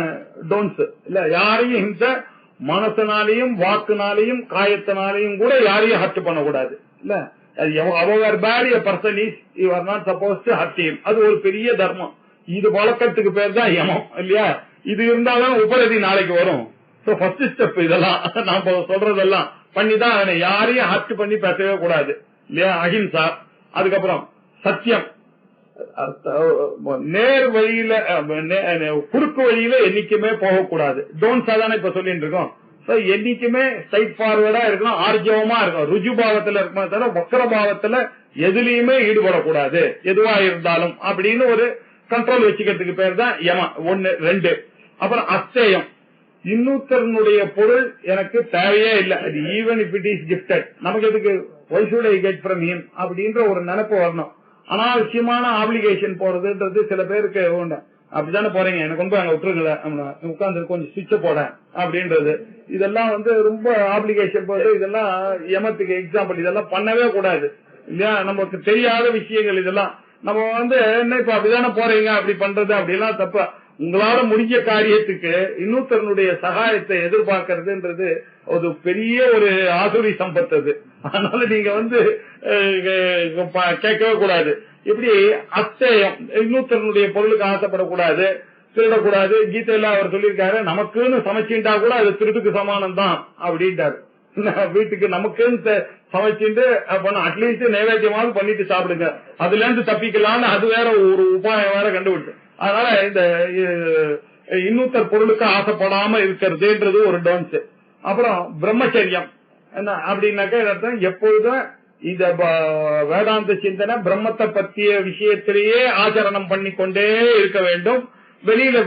டோன்ஸ் இல்ல. யாரையும் ஹிம்சை மனசனாலையும் வாக்குனாலையும் காயத்தினாலையும் கூட யாரையும் ஹர்ட் பண்ணக்கூடாது இல்ல. அவர் bad a person is you are not suppose to hurt him. அது ஒரு பெரிய தர்மம். இது வழக்கத்துக்கு பேர் தான் யமம் இல்லையா. இது இருந்தாலும் உபரதி நாளைக்கு வரும். ஃபர்ஸ்ட் ஸ்டெப் இதெல்லாம் நாம சொல்றதெல்லாம் பண்ணிதான் யாரையும் ஹர்ட் பண்ணி பேசவே கூடாது இல்லையா. அஹிம்சா. அதுக்கப்புறம் சத்தியம், நேர் வழியில குறுக்கு வழியில என்னைக்குமே போகக்கூடாது. டோன்ஸா தானே இப்ப சொல்லிட்டு இருக்கோம். என்னைக்குமே ஸ்ட்ரைட் ஃபார்வர்டா இருக்கணும், ஆர்ஜவமா இருக்கணும், ருஜுபாவத்துல இருக்கணும். தவிர வக்கரபாவத்துல எதுலயுமே ஈடுபடக்கூடாது எதுவா இருந்தாலும் அப்படின்னு ஒரு கண்ட்ரோல் வச்சுக்கிறதுக்கு பேர் தான் யம. 1 2. அப்புறம் அஸ்தேயம், இன்னொருத்தருடைய பொருள் எனக்கு தேவையே இல்லை, அது even if it is gifted, நமக்கு எதுக்கு, why should I get from him அப்படின்ற ஒரு நினைப்பு வரணும். அனாவசியமான ஆப்ளிகேஷன் போறதுன்றது சில பேருக்கு உண்டு. அப்படித்தானே போறீங்க, எனக்கு கொண்டு அங்க விட்டுருங்கள, உட்கார்ந்து கொஞ்சம் சுவிட்ச போட அப்படின்றது, இதெல்லாம் ரொம்ப ஆப்ளிகேஷன் போறது, இதெல்லாம் யமத்துக்கு எக்ஸாம்பிள். இதெல்லாம் பண்ணவே கூடாது இல்லையா, நமக்கு தெரியாத விஷயங்கள் இதெல்லாம். நம்ம என்ன இப்ப அப்படித்தானே போறீங்க அப்படி பண்றது அப்படிலாம் தப்பா. உங்களால முடிஞ்ச காரியத்துக்கு இன்னொருத்தருடைய சகாயத்தை எதிர்பார்க்கறதுன்றது ஒரு பெரிய ஒரு ஆசுரி சம்பத்து அது. அதனால நீங்க கேட்கவே கூடாது. இப்படி அஸ்தேயம், இன்னொருத்தருடைய பொருளுக்கு ஆசைப்படக்கூடாது, திருடக்கூடாது. கீதையில அவர் சொல்லியிருக்காரு, நமக்குன்னு சமைச்சுட்டா கூட அது திருட்டுக்கு சமானம் தான் அப்படின்ட்டாரு. வீட்டுக்கு நமக்குன்னு சமைச்சுட்டு அட்லீஸ்ட் நைவேத்தியமாவது பண்ணிட்டு சாப்பிடுங்க, அதுல இருந்து தப்பிக்கலான்னு அது வேற ஒரு உபாயம் வேற கண்டுபிடிச்சு. அதனால இந்த இன்னொருத்தர் பொருளுக்கு ஆசைப்படாம இருக்கிறதுன்றது ஒரு டோன்ஸ். அப்புறம் பிரம்மச்சரியம் என்ன அப்படின்னாக்க எப்பொழுதும் இந்த வேதாந்த சிந்தனை பிரம்மத்தை பற்றிய விஷயத்திலேயே ஆச்சரணம் பண்ணிக்கொண்டே இருக்க வேண்டும். வெளியில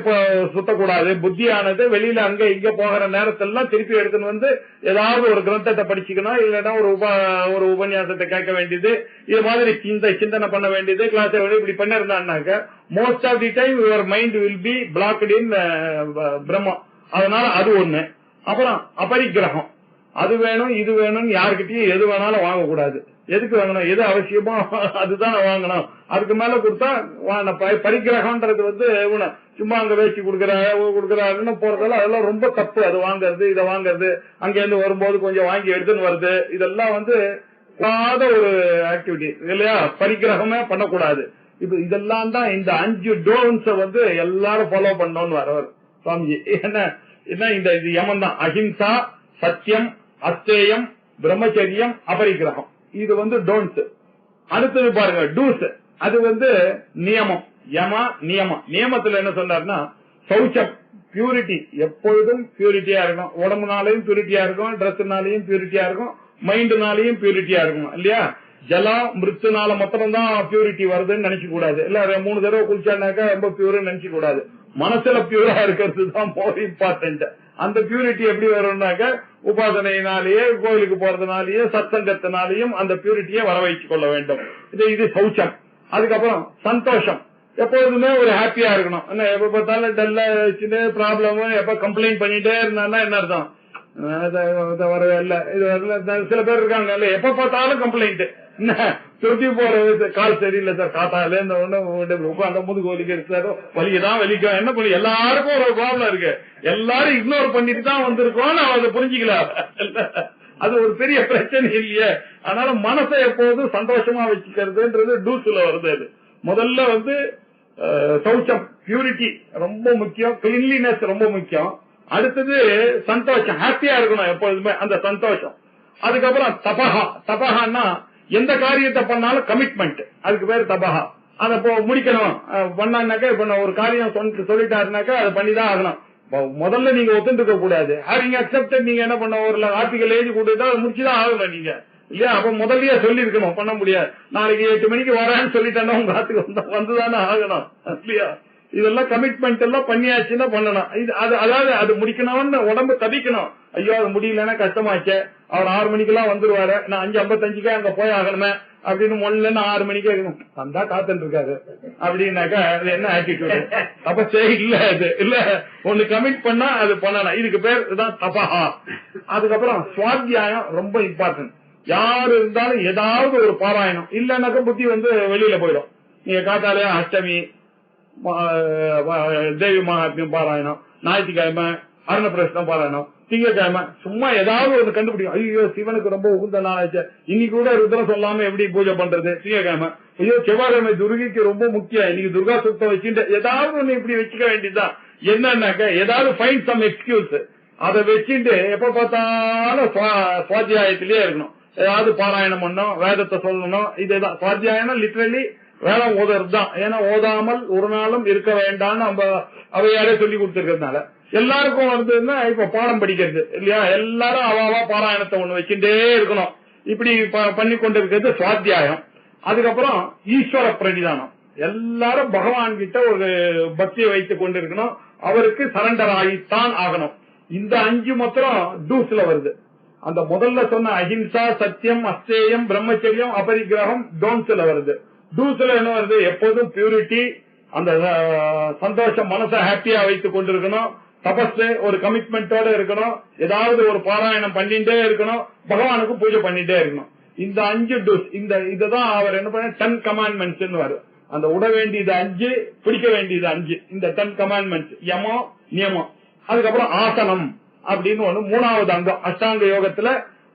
சுத்தக்கூடாது. புத்தியானது வெளியில அங்க இங்க போகிற நேரத்திலாம் திருப்பி எடுத்துன்னு ஏதாவது ஒரு கிரந்தத்தை படிச்சுக்கணும், இல்லைன்னா ஒரு உபன்யாசத்தை கேட்க வேண்டியது, இது மாதிரி சிந்தனை பண்ண வேண்டியது, கிளாஸ் இப்படி பண்ணிருந்தான்னாக்க most of the time your mind will be blocked in பிரம்மம். அதனால அது ஒண்ணு. அப்புறம் அபரிக்கிரகம், அது வேணும் இது வேணும் யாருக்கிட்டையும் எது வேணாலும் வாங்கக்கூடாது. எதுக்கு வாங்கணும், எது அவசியமோ அதுதான் வாங்கணும். அதுக்கு மேல கொடுத்தா பரிக்கிரகம்ன்றது சும்மா அங்க வேஸ்டி கொடுக்கறாருன்னு போறதால அதெல்லாம் ரொம்ப தப்பு. அது வாங்கறது இதை வாங்கறது, அங்க இருந்து வரும்போது கொஞ்சம் வாங்கி எடுத்துன்னு வருது, இதெல்லாம் ஒரு ஆக்டிவிட்டி இல்லையா, பரிக்கிரகமே பண்ணக்கூடாது. இப்ப இதெல்லாம் தான் இந்த 5 டோன்ஸ் எல்லாரும் ஃபாலோ பண்ணணும்னு வரவர் சுவாமிஜி. என்ன இந்த யமன் தான். அஹிம்சா, சத்தியம், அஸ்தேயம், பிரம்மச்சரியம், அபரிக்கிரகம், இது டோன்ஸ். அடுத்தது பாருங்க டூஸ், அது நியமம். யம நியமம். நியமத்துல என்ன சொன்னார்னா சௌச்சம், பியூரிட்டி, எப்பொழுதும் பியூரிட்டியா இருக்கும். உடம்புனாலையும் பியூரிட்டியா இருக்கும், டிரெஸ்னாலையும் பியூரிட்டியா இருக்கும், மைண்டுனாலையும் பியூரிட்டியா இருக்கும் இல்லையா. ஜலம் மிருத்துனால மொத்தம் தான் பியூரிட்டி வருதுன்னு நினைக்க கூடாது. இல்ல 3 தடவை குளிச்சானாக்கா ரொம்ப பியூர்னு நினைக்க கூடாது. மனசுல பியூரா இருக்கிறது தான் மோர் இம்பார்ட்டன்ட். அந்த பியூரிட்டி எப்படி வரும்னாக்க உபாசனையினாலேயே, கோயிலுக்கு போறதுனாலேயே, சத்சங்கத்தினாலேயும் அந்த பியூரிட்டியை வர வைத்துக் கொள்ள வேண்டும். இது சௌச்சம். அதுக்கப்புறம் சந்தோஷம், எப்போதுமே ஒரு ஹாப்பியா இருக்கணும். எப்ப பார்த்தாலும் டல்லா ப்ராப்ளம், எப்ப கம்ப்ளைண்ட் பண்ணிட்டே இருந்தா என்ன அர்த்தம், வரவே இல்ல இது வரல. சில பேர் இருக்காங்க இல்ல, எப்ப பார்த்தாலும் கம்ப்ளைண்ட், திருப்பி போற கால் சரியில்லை சார், காத்தால அந்த முதுகு வலிக்கு இருக்காரு, வலிக்குதான் வலிக்கும், என்ன பண்ணி எல்லாருக்கும் ஒரு ப்ராப்ளம் இருக்கு, எல்லாரும் இக்னோர் பண்ணிட்டு தான் வந்திருக்கோம், நான் அதை புரிஞ்சுக்கல. அது ஒரு பெரிய பிரச்சனை இல்லையே. அதனால மனசை எப்போதும் சந்தோஷமா வச்சுக்கிறதுன்றது டூஸ்ல வருது. அது முதல்ல சௌச்சம், பியூரிட்டி ரொம்ப முக்கியம், கிளீன்லினஸ் ரொம்ப முக்கியம். அடுத்தது சந்தோஷம், ஹாப்பியா இருக்கணும் எப்பொழுதுமே, அந்த சந்தோஷம். அதுக்கப்புறம் தபஹா. தபஹான்னா எந்த காரியத்தை பண்ணாலும் கமிட்மெண்ட், அதுக்கு பேரு தபஹா. அதை முடிக்கணும் பண்ணாக்க, இப்ப ஒரு காரியம் சொல்லிட்டாருனாக்கா அதை பண்ணிதான் ஆகணும். முதல்ல நீங்க ஒத்துட்டு கூடாது. ஹேவிங் அக்செப்டட், நீங்க என்ன பண்ண ஒரு ஆர்டிகல் எழுதி கொடுத்தா அதை முடிச்சுதான் ஆகணும் நீங்க இல்லையா. அப்ப முதல்லயே சொல்லி இருக்கணும், பண்ண முடியாது. நாளைக்கு 8 மணிக்கு வரேன்னு சொல்லிட்டேன்னா உங்க ஆத்துக்கு வந்துதானே ஆகணும் இல்லையா. இதெல்லாம் கமிட்மெண்ட் எல்லாம் பண்ணியாச்சுன்னா பண்ணணும். அதாவது அது முடிக்கணும்னு உடம்பு தவிக்கணும். ஐயோ அது முடியலன்னா கஷ்டமாச்சே, அவர் 6 மணிக்கெல்லாம் வந்துருவாரு, நான் 5:55 அங்க போய் ஆகணுமே அப்படின்னு 1 மணிக்கே வந்தா காத்துட்டு இருக்காரு அப்படின்னாக்கா அது என்ன ஆட்டிடியூடு. அப்ப சரி இல்ல, அது இல்ல, ஒண்ணு கமிட் பண்ணா அது பண்ணணும். இதுக்கு பேர் தான் தபஹா. அதுக்கப்புறம் சுவாத்தியாயம் ரொம்ப இம்பார்ட்டன்ட். யாரு இருந்தாலும் ஏதாவது ஒரு பாராயணம் இல்லன்னாக்க புத்தி வெளியில போயிடும். நீங்க காத்தாலே அஷ்டமி, தேவி மகாத்மியம் பாராயணம், ஞாயிற்றுக்கிழமை அருணப்பிரஷ்னம் பாராயணம், திங்கக்கிழமை சும்மா ஏதாவது ஒரு கண்டுபிடிக்கும். ஐயோ சிவனுக்கு ரொம்ப உகுந்த நாளாச்சு, இன்னைக்கு கூட ருத்ரம் சொல்லாம எப்படி பூஜை பண்றது, திங்கக்கிழமை. ஐயோ செவ்வாய்க்கிழமை துர்கைக்கு ரொம்ப முக்கியம், இன்னைக்கு துர்கா சுத்தம் வச்சுட்டு ஏதாவது ஒண்ணு இப்படி வச்சுக்க வேண்டியதுதான். என்னன்னாக்க ஏதாவது ஃபைண்ட் சம் எக்ஸ்கியூஸ், அதை வச்சுட்டு எப்ப பார்த்தாலும் சுவாத்தியாயத்திலேயே இருக்கணும். ஏதாவது பாராயணம் பண்ணணும், வேதத்தை சொல்லணும். இதுதான் சுவாத்தியாயம், லிட்டரலி வேதம் ஓதுறது தான். ஏன்னா ஓதாமல் ஒரு நாளும் இருக்க வேண்டாம்னு நம்ம அவையாரே சொல்லி கொடுத்திருக்கிறதுனால எல்லாருக்கும் இப்ப பாடம் படிக்கிறது இல்லையா, எல்லாரும் அவாவா பாராயணத்தை ஒண்ணு வச்சுட்டே இருக்கணும். இப்படி பண்ணி கொண்டிருக்கிறது சுவாத்தியாயம். அதுக்கப்புறம் ஈஸ்வர பிரணிதானம். எல்லாரும் பகவான் கிட்ட ஒரு பக்தியை வைத்துக் கொண்டிருக்கணும், அவருக்கு சரண்டர் ஆகித்தான் ஆகணும். இந்த 5 மாத்திரம் டூஸ்ல வருது. அந்த முதல்ல சொன்ன அஹிம்சா, சத்தியம், அஸ்தேயம், பிரம்மச்சரியம், அபரிகிரகம் டோன்ஸ்ல வருது. டூஸ்ல என்ன வருது? எப்போதும் பியூரிட்டி, அந்த சந்தோஷம், மனசை ஹாப்பியா வைத்துக் கொண்டிருக்கணும், தபஸ், ஒரு கமிட்மெண்டோட இருக்கணும், ஏதாவது ஒரு பாராயணம் பண்ணிட்டே இருக்கணும், பகவானுக்கு பூஜை பண்ணிட்டே இருக்கணும். இந்த 5 டூஸ், இதுதான் அவர் என்ன பண்ண 10 கமாண்ட்மெண்ட்ஸ் வரும். அந்த உட வேண்டியது 5, பிடிக்க வேண்டியது 5. இந்த 10 கமாண்ட்மெண்ட்ஸ் யமம், நியமம். அதுக்கப்புறம் ஆசனம் அப்படின்னு ஒண்ணு, 3வது அங்கம். அஷ்டாங்க யோகத்துல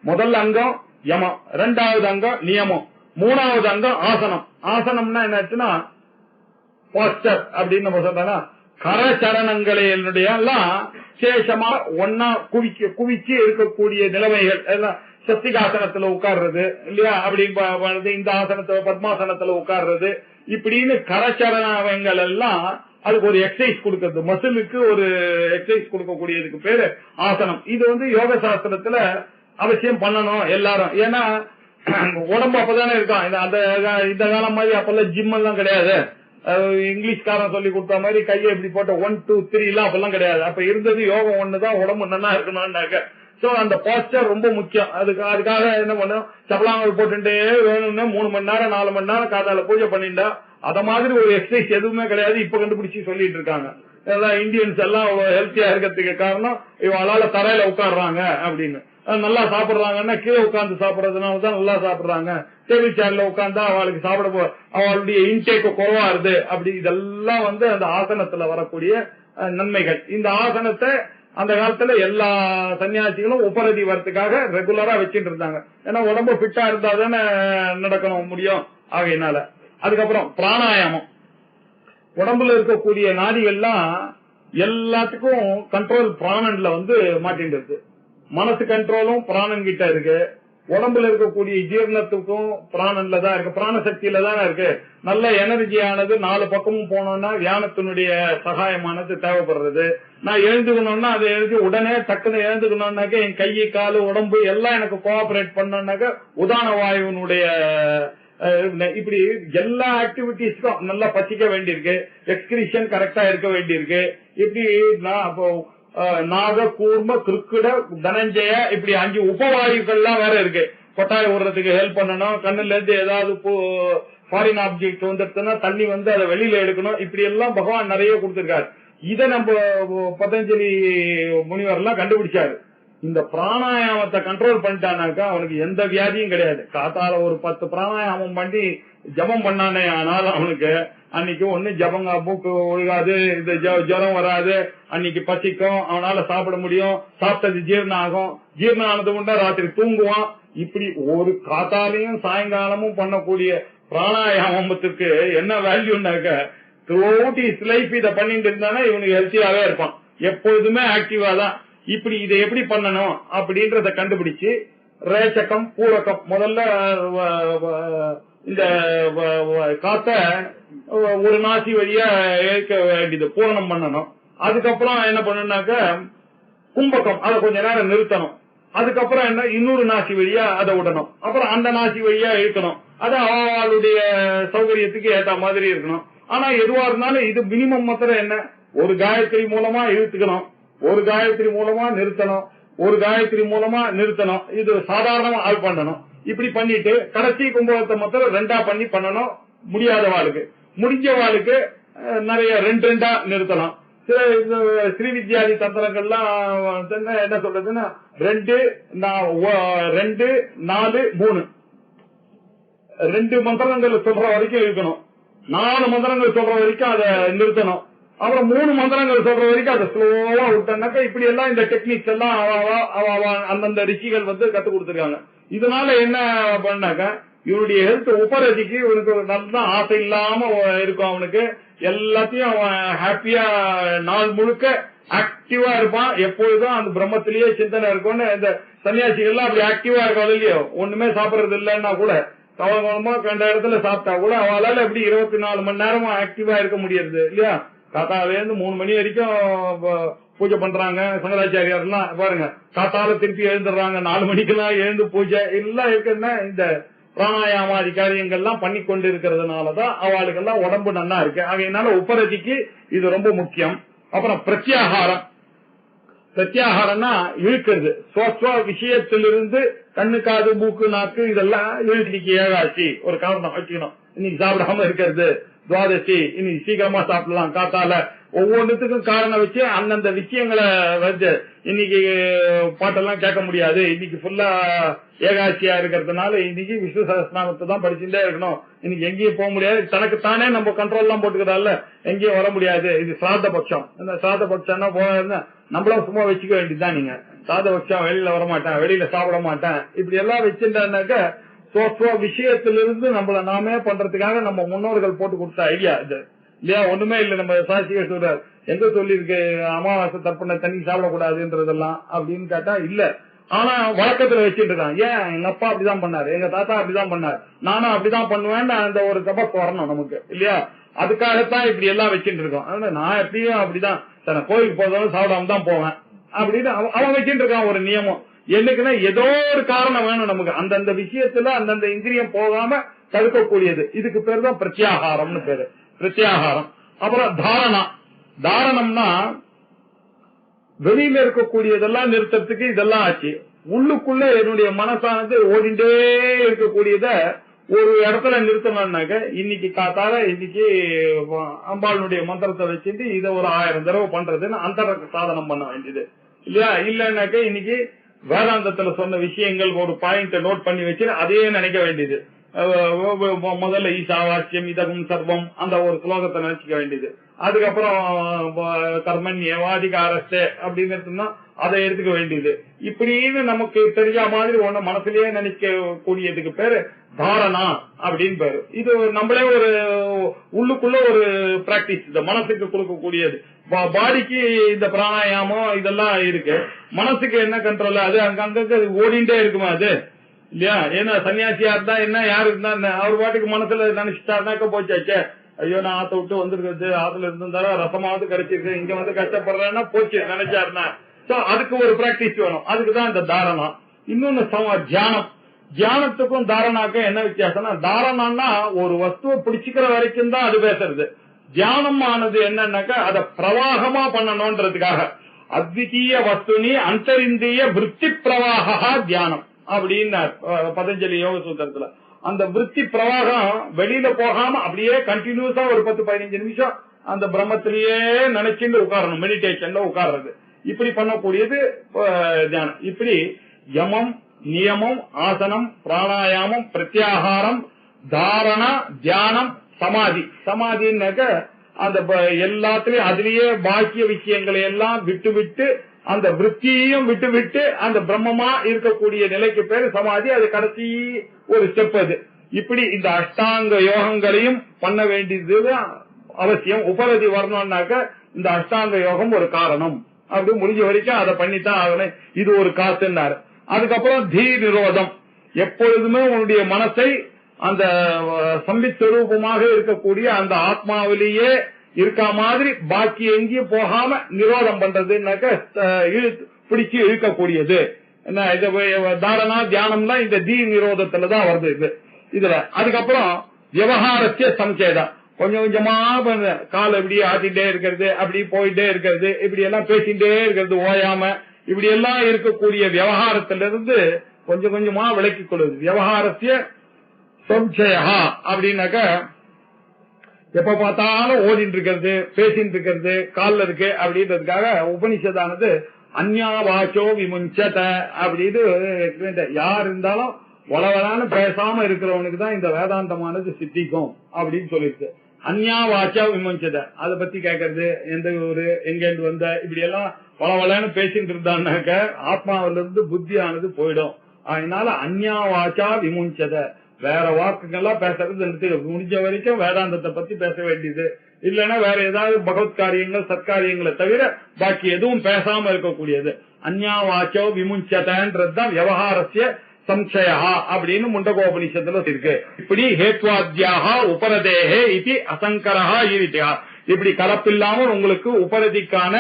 முதல் அங்கம் யமம், 2வது அங்கம் நியமம், 3வது அங்கம் ஆசனம். ஆசனம்னா என்னாச்சுன்னா போஸ்டர் அப்படின்னு நம்ம சொல்றாங்க. கரச்சரணங்களுடைய எல்லாம் சேஷமா ஒன்னா குவிச்சு இருக்கக்கூடிய நிலைமைகள் எல்லாம். சஸ்திகாசனத்துல உட்கார்றது இல்லையா, அப்படின்னு இந்த ஆசனத்துல பத்மாசனத்துல உட்கார்றது, இப்படின்னு கரச்சரணங்கள் எல்லாம் அதுக்கு ஒரு எக்ஸசைஸ் கொடுக்கறது, மசிலுக்கு ஒரு எக்ஸசைஸ் கொடுக்கக்கூடியதுக்கு பேரு ஆசனம். இது யோக சாஸ்திரத்துல அவசியம் பண்ணணும் எல்லாரும். ஏன்னா உடம்பு அப்பதானே இருக்கான். இந்த காலம் மாதிரி அப்பெல்லாம் ஜிம் எல்லாம் கிடையாது. இங்கிலீஷ்காரன் சொல்லி கொடுத்த மாதிரி கையை இப்படி போட்ட 1 2 3 எல்லாம் அப்பெல்லாம் கிடையாது. அப்ப இருந்தது யோகம் ஒண்ணுதான், உடம்பு நல்லா இருக்கணும்னாக்க. சோ அந்த போஸ்டர் ரொம்ப முக்கியம். அதுக்காக என்ன பண்ணும், சப்பலாங்கல் போட்டுட்டே வேணும்னு 3 மணி நேரம் 4 மணி நேரம் காதால பூஜை பண்ணிட்டா, அத மாதிரி ஒரு எக்ஸசைஸ் எதுவுமே கிடையாது. இப்ப கண்டுபிடிச்சு சொல்லிட்டு இருக்காங்க. இந்தியன்ஸ் எல்லாம் அவ்வளவு ஹெல்த்தியா இருக்கிறதுக்கு காரணம் இவளால தரையில உட்காடுறாங்க அப்படின்னு. நல்லா சாப்பிடுறாங்கன்னா கீழே உட்கார்ந்து சாப்பிடறதுனாலதான் நல்லா சாப்பிடுறாங்க. டேபிள் சேர்ல உட்கார்ந்தா அவளுக்கு சாப்பிட அவளுடைய இன்டேக் குறைவா இருது. அப்படி இதெல்லாம் அந்த ஆசனத்துல வரக்கூடிய நன்மைகள். இந்த ஆசனத்தை அந்த காலத்துல எல்லா சன்னியாசிகளும் உபரதி வரத்துக்காக ரெகுலரா வச்சுட்டு இருந்தாங்க. ஏன்னா உடம்பு ஃபிட்டா இருந்தா தானே நடக்கணும் முடியும். ஆகையினால அதுக்கப்புறம் பிராணாயாமம். உடம்புல இருக்கக்கூடிய நாடிகள்லாம் எல்லாத்துக்கும் கண்ட்ரோல் பிராணன்ல மாட்டிட்டு இருக்கு. மனசு கண்ட்ரோலும் பிராணன் கிட்ட இருக்கு. உடம்புல இருக்கக்கூடிய ஜீரணத்துக்கும் பிராணன்ல தான் இருக்கு, பிராணசக்தியில தானே இருக்கு. நல்ல எனர்ஜியானது 4 பக்கமும் போனோம்னா தியானத்தினுடைய சகாயமானது தேவைப்படுறது. நான் எழுந்துக்கணும்னா அதை எழுதி உடனே டக்குன்னு எழுந்துக்கணும்னாக்க என் கை காலு உடம்பு எல்லாம் எனக்கு கோஆபரேட் பண்ணோம்னாக்க உதான வாயுனுடைய இப்படி எல்லா ஆக்டிவிட்டிஸ்க்கும் நல்லா பச்சிக்க வேண்டியிருக்கு. எக்ஸ்கிரிஷன் கரெக்டா இருக்க வேண்டியிருக்கு. இப்படி நாக, கூர்ம, கிருக்கிட, தனஞ்சய, இப்படி 5 உபவாயுக்கள்லாம் வேற இருக்கு. கொட்டாய் விடுறதுக்கு ஹெல்ப் பண்ணணும். கண்ணுல இருந்து ஏதாவது ஃபாரின் ஆப்ஜெக்ட் வந்துருச்சுன்னா தண்ணி அதை வெளியில எடுக்கணும். இப்படி எல்லாம் பகவான் நிறைய கொடுத்திருக்காரு. இத நம்ம பதஞ்சலி முனிவர் எல்லாம் கண்டுபிடிச்சாரு. இந்த பிராணாயாமத்தை கண்ட்ரோல் பண்ணிட்டானாக்கா அவனுக்கு எந்த வியாதியும் கிடையாது. காத்தால ஒரு 10 பிராணாயாமம் பண்ணி ஜபம் பண்ணானே ஆனாலும் அவனுக்கு அன்னைக்கு ஒண்ணு ஜபங்க மூக்கு ஒழுகாது, இந்த ஜுரம் வராது, அன்னைக்கு பசிக்கும், அவனால சாப்பிட முடியும், சாப்பிட்டது ஜீரணம் ஆகும், ஜீரணம் ஆனது உண்டா ராத்திரி தூங்குவான். இப்படி ஒரு காத்தாலையும் சாயங்காலமும் பண்ணக்கூடிய பிராணாயாமத்துக்கு என்ன வேல்யூனாக்க த்ரூஅவுட் ஹிஸ் லைஃப் இதை பண்ணிட்டு இருந்தானே இவனுக்கு ஹெல்த்தியாவே இருப்பான், எப்பொழுதுமே ஆக்டிவா தான். இப்படி இதை எப்படி பண்ணணும் அப்படின்றத கண்டுபிடிச்சு ரேச்சகம், பூரகம், முதல்ல இந்த காத்த ஒரு நாசி வழியா இழுக்க வேண்டியது பூரணம் பண்ணணும். அதுக்கப்புறம் என்ன பண்ணணும்னாக்க கும்பகம், அதை கொஞ்ச நேரம் நிறுத்தணும். அதுக்கப்புறம் என்ன இன்னொரு நாசி வழியா அதை விடணும். அப்புறம் அந்த நாசி வழியா இழுக்கணும். அது அவளுடைய சௌகரியத்துக்கு ஏற்ற மாதிரி இருக்கணும். ஆனா எதுவா இருந்தாலும் இது மினிமம் மாத்திரம் என்ன, ஒரு காயத்ரி மூலமா இழுத்துக்கணும், ஒரு காயத்ரி மூலமா நிறுத்தணும், ஒரு காயத்ரி மூலமா நிறுத்தணும். இது சாதாரணமா ஆள் பண்ணணும். இப்படி பண்ணிட்டு கடைசி கும்பகத்தை மாத்திரம் 2ஆ பண்ணி பண்ணணும். முடியாதவாளுக்கு, முடிஞ்சவாளுக்கு நிறைய 2 நிறுத்தலாம். ஸ்ரீ வித்யாதி தந்திரங்கள்லாம் என்ன சொல்றதுன்னா 2 4 3 2 மந்திரங்கள் சொல்ற வரைக்கும் இருக்கணும், 4 மந்திரங்கள் சொல்ற வரைக்கும் அதை நிறுத்தணும், அப்புறம் 3 மந்திரங்கள் சொல்ற வரைக்கும் அதை ஸ்லோவா விட்டானாக்கா இப்படி எல்லாம் இந்த டெக்னிக்ஸ் எல்லாம் அந்தந்த ரிஷிகள் கத்து கொடுத்திருக்காங்க. இதனால என்ன பண்ணாக்க இவனுடைய ஹெல்த் உபரதிக்கு இவனுக்கு நல்ல ஆசை இல்லாம இருக்கும். அவனுக்கு எல்லாத்தையும் அவன் ஹாப்பியா நாள் முழுக்க ஆக்டிவா இருப்பான். எப்பொழுதும் அந்த பிரம்மத்திலேயே சிந்தனை இருக்கும்னு இந்த சன்னியாசிகள்லாம் அப்படி ஆக்டிவா இருக்காது இல்லையோ. ஒண்ணுமே சாப்பிடறது இல்லைன்னா கூட கவனமா கண்ட இடத்துல சாப்பிட்டா கூட அவளால எப்படி 24 மணி நேரமும் ஆக்டிவா இருக்க முடியாது இல்லையா. காத்தால இருந்து 3 மணி வரைக்கும் பூஜை பண்றாங்க சங்கராச்சாரியார் எல்லாம் பாருங்க. காத்தால திருப்பி எழுந்துடுறாங்க, 4 மணிக்கெல்லாம் எழுந்து பூஜை எல்லாம் இருக்குன்னா இந்த பிராணாயாமாதி காரியங்கள்லாம் பண்ணி கொண்டு இருக்கிறதுனாலதான் அவளுக்கெல்லாம் உடம்பு நல்லா இருக்கு. அதனால உபரதிக்கு இது ரொம்ப முக்கியம். அப்புறம் பிரத்யாகாரம். பிரத்யாகாரம்னா இழுக்கிறது. ஸ்வஸ்வ விஷயத்திலிருந்து கண்ணு, காது, மூக்கு, நாக்கு இதெல்லாம் இழுக்கு. ஏகாசி ஒரு காரணம் வச்சுக்கணும். இன்னைக்கு சாப்பிடாம இருக்கிறது, துவாதசி, இன்னைக்கு சீக்கிரமா சாப்பிடலாம் காத்தால, ஒவ்வொன்றுத்துக்கும் காரணம் வச்சு அந்தந்த விஷயங்களை வந்து இன்னைக்கு பாட்டெல்லாம் கேட்க முடியாது, இன்னைக்கு ஃபுல்லா ஏகாசியா இருக்கிறதுனால இன்னைக்கு விஷ்ணு சஹஸ்ரநாமத்தை தான் படிச்சுட்டே இருக்கணும், இன்னைக்கு எங்கேயும் போக முடியாது, தனக்குத்தானே நம்ம கண்ட்ரோல் எல்லாம் போட்டுக்கிறதால எங்கேயும் வர முடியாது. இது சிராத பட்சம். இந்த சிராத பட்சம்னா போனா நம்மளும் சும்மா வச்சுக்க வேண்டியதுதான். நீங்க சிராத பட்சம் வெளியில வர மாட்டேன், வெளியில சாப்பிட மாட்டேன், இப்படி எல்லாம் வச்சுட்டாக்க விஷயத்திலிருந்து நம்மள நாமே பண்றதுக்காக நம்ம முன்னோர்கள் போட்டு கொடுத்த ஐடியா இது இல்லையா? ஒண்ணுமே இல்ல. நம்ம சாட்சிய சொல்றாரு, எங்க சொல்லி இருக்கு அமாவாசை தர்ப்பண தண்ணி சாப்பிடக்கூடாதுன்றதெல்லாம் அப்படின்னு கேட்டா இல்ல. ஆனா வழக்கத்துல வச்சுட்டு இருக்கான். ஏன் எங்க அப்பா அப்படிதான் பண்ணாரு, எங்க தாத்தா அப்படிதான் பண்ணாரு, நானும் அப்படிதான் பண்ணுவேன், அந்த ஒரு தபஸ் வரணும் நமக்கு இல்லையா? அதுக்காகத்தான் இப்படி எல்லாம் வச்சுட்டு இருக்கோம். அதனால நான் எப்படியும் அப்படிதான் சார், கோயிலுக்கு போறதாலும் சாப்பிடாம தான் போவேன் அப்படின்னு அவன் வச்சுட்டு இருக்கான் ஒரு நியமம். என்னைக்குன்னா ஏதோ ஒரு காரணம் வேணும் நமக்கு, அந்தந்த விஷயத்துல அந்தந்த இந்திரியம் போகாம தடுக்கக்கூடியது. இதுக்கு பேர் தான் பிரத்யாகாரம்னு பேரு. பிரத்யாகாரம். அப்புறம் தாரணா. தாரணம்னா வெளியில இருக்கக்கூடியதெல்லாம் நிறுத்தறதுக்கு இதெல்லாம் ஆச்சு. உள்ளுக்குள்ள என்னுடைய மனசானது ஓடிண்டே இருக்கக்கூடியத ஒரு இடத்துல நிறுத்தணும்னாக்க, இன்னைக்கு காத்தால இன்னைக்கு அம்பாளுடைய மந்திரத்தை வச்சுட்டு இதை ஒரு 1000 தடவை பண்றதுன்னு அந்த சாதனம் பண்ண வேண்டியது இல்லையா? இல்லன்னாக்க இன்னைக்கு வேதாந்தத்துல சொன்ன விஷயங்கள் ஒரு பாயிண்ட் நோட் பண்ணி வச்சு அதையே நினைக்க வேண்டியது. முதல்ல ஈசாவாஸ்யம் இதகும் சர்வம் அந்த ஒரு ஸ்லோகத்தை நினைச்சுக்க வேண்டியது. அதுக்கப்புறம் கர்மன் ஏவாதிகாரஸ்தே அப்படின்னு அதை எடுத்துக்க வேண்டியது. இப்படின்னு நமக்கு தெரிஞ்ச மாதிரி ஒண்ணு மனசுலயே நினைக்க கூடியதுக்கு பேரு தாரணா அப்படின்னு பேரு. இது நம்மளே ஒரு உள்ளுக்குள்ள ஒரு பிராக்டிஸ், இந்த மனசுக்கு கொடுக்கக்கூடியது. பாடிக்கு இந்த பிராணாயாமம் இதெல்லாம் இருக்கு, மனசுக்கு என்ன கண்ட்ரோல்? அது அங்கங்க ஓடிண்டே இருக்குமா அது இல்லையா? ஏன்னா சன்னியாசியா இருந்தா என்ன, யாரு இருந்தா என்ன, அவர் பாட்டுக்கு மனசுல நினைச்சிட்டாருனாக்க போச்சாச்சே. ஐயோ நான் ஆத்த விட்டு வந்திருக்கிறது, ஆத்துல இருந்தாலும் ரசமாவது கிடைச்சிருக்கு, இங்க வந்து கஷ்டப்படுறேன்னா போச்சு நினைச்சாருன்னா. அதுக்கு ஒரு பிராக்டிஸ் வேணும். அதுக்குதான் இந்த தாரணம். இன்னொன்னு தியானம். தியானத்துக்கும் தாரணாக்கும் என்ன வித்தியாசம்னா, தாரணம்னா ஒரு வஸ்துவை பிடிச்சிக்கிற வரைக்கும் தான் அது பேசுறது. தியானம் ஆனது என்னன்னாக்கா அதை பிரவாகமா பண்ணணும்ன்றதுக்காக. அத்விதீய வஸ்துனி அந்தரிந்திய விருத்தி பிரவாகா தியானம் அப்படின்னு பதஞ்சலி யோக சூத்திரத்துல. அந்த விருத்தி பிரவாகம் வெளியில போகாம அப்படியே கண்டினியூஸா ஒரு 10-15 நிமிஷம் அந்த பிரம்மத்திலேயே நினைச்சுட்டு உட்காரணும், மெடிடேஷன்ல உட்கார்றது. இப்படி பண்ணக்கூடியது தியானம். இப்படி யமம், நியமம், ஆசனம், பிராணாயாமம், பிரத்யாகாரம், தாரணா, தியானம், சமாதி. சமாதின்னாக்க அந்த எல்லாத்திலயும் அதுலயே பாக்கிய விஷயங்களை எல்லாம் விட்டு விட்டு அந்த விருத்தியையும் விட்டு விட்டு அந்த பிரம்மமா இருக்கக்கூடிய நிலைக்கு பேரு சமாதி. அது கடைசி ஒரு ஸ்டெப் அது. இப்படி இந்த அஷ்டாங்க யோகங்களையும் பண்ண வேண்டியது அவசியம். உபரதி வரணும்னாக்க இந்த அஷ்டாங்க யோகம் ஒரு காரணம். அப்படி முடிஞ்ச வரைக்கும் அதை பண்ணித்தான் ஆகணும். இது ஒரு காசுன்னாரு. அதுக்கப்புறம் தீ நிரோதம். எப்பொழுதுமே உன்னுடைய மனசை அந்த சம்பித் ஸ்வரூபமாக இருக்கக்கூடிய அந்த ஆத்மாவிலேயே இருக்க மாதிரி பாக்கி எங்கேயும் போகாம நிரோதம் பண்றதுனாக்க பிடிச்சு இழுக்கக்கூடியது என்ன. இது தாரணா தியானம்னா இந்த தீ நிரோதத்துலதான் வருது இது இதுல. அதுக்கப்புறம் விவகாரத்திய சம்சேதம். கொஞ்சம் கொஞ்சமா கால் இப்படி ஆட்டிட்டே இருக்கிறது, அப்படி போயிட்டே இருக்கிறது, இப்படி எல்லாம் பேசிட்டே இருக்கிறது ஓயாம, இப்படி எல்லாம் இருக்கக்கூடிய விவகாரத்திலிருந்து கொஞ்சம் கொஞ்சமா விலக்கிக் கொள்வது. விவகாரத்திய சம்சயா அப்படின்னாக்க எப்ப பார்த்தாலும் ஓடிட்டு இருக்கிறது, பேசிட்டு இருக்கிறது, காலில் இருக்கு அப்படின்றதுக்காக உபனிஷதானது அந்யாவாச்சோ விமுஞ்சத அப்படின்னு யார் இருந்தாலும் வளவலான்னு பேசாம இருக்கிறவனுக்கு தான் இந்த வேதாந்தமானது சித்திக்கும் அப்படின்னு சொல்லிருக்கு. அந்யாவாச்சா விமுஞ்சத அதை பத்தி கேட்கறது, எந்த ஊரு, எங்கேருந்து வந்த, இப்படி எல்லாம் வளவலான்னு பேசிட்டு இருந்தான்னாக்க ஆத்மாவிலிருந்து புத்தியானது போயிடும். அதனால அந்யாவாச்சா விமுஞ்சத, வேற வாக்குகள்லாம் பேசுறது முடிஞ்ச வரைக்கும் வேதாந்தத்தை பத்தி பேச வேண்டியது. இல்லைன்னா வேற ஏதாவது பகவத் காரியங்கள் சத்காரியங்களை தவிர பாக்கி எதுவும் பேசாம இருக்கக்கூடியது. அந்யாவாச்சோ விமுஞ்சதன்றதுதான் விவகாரத்திய சம்சயா அப்படின்னு முண்டகோபனிஷத்துல இருக்கு. இப்படி ஹேத்வாத்யாக உபரதேஹே இது அசங்கரஹா ஈரித்யா. இப்படி கலப்பில்லாமல் உங்களுக்கு உபரதிக்கான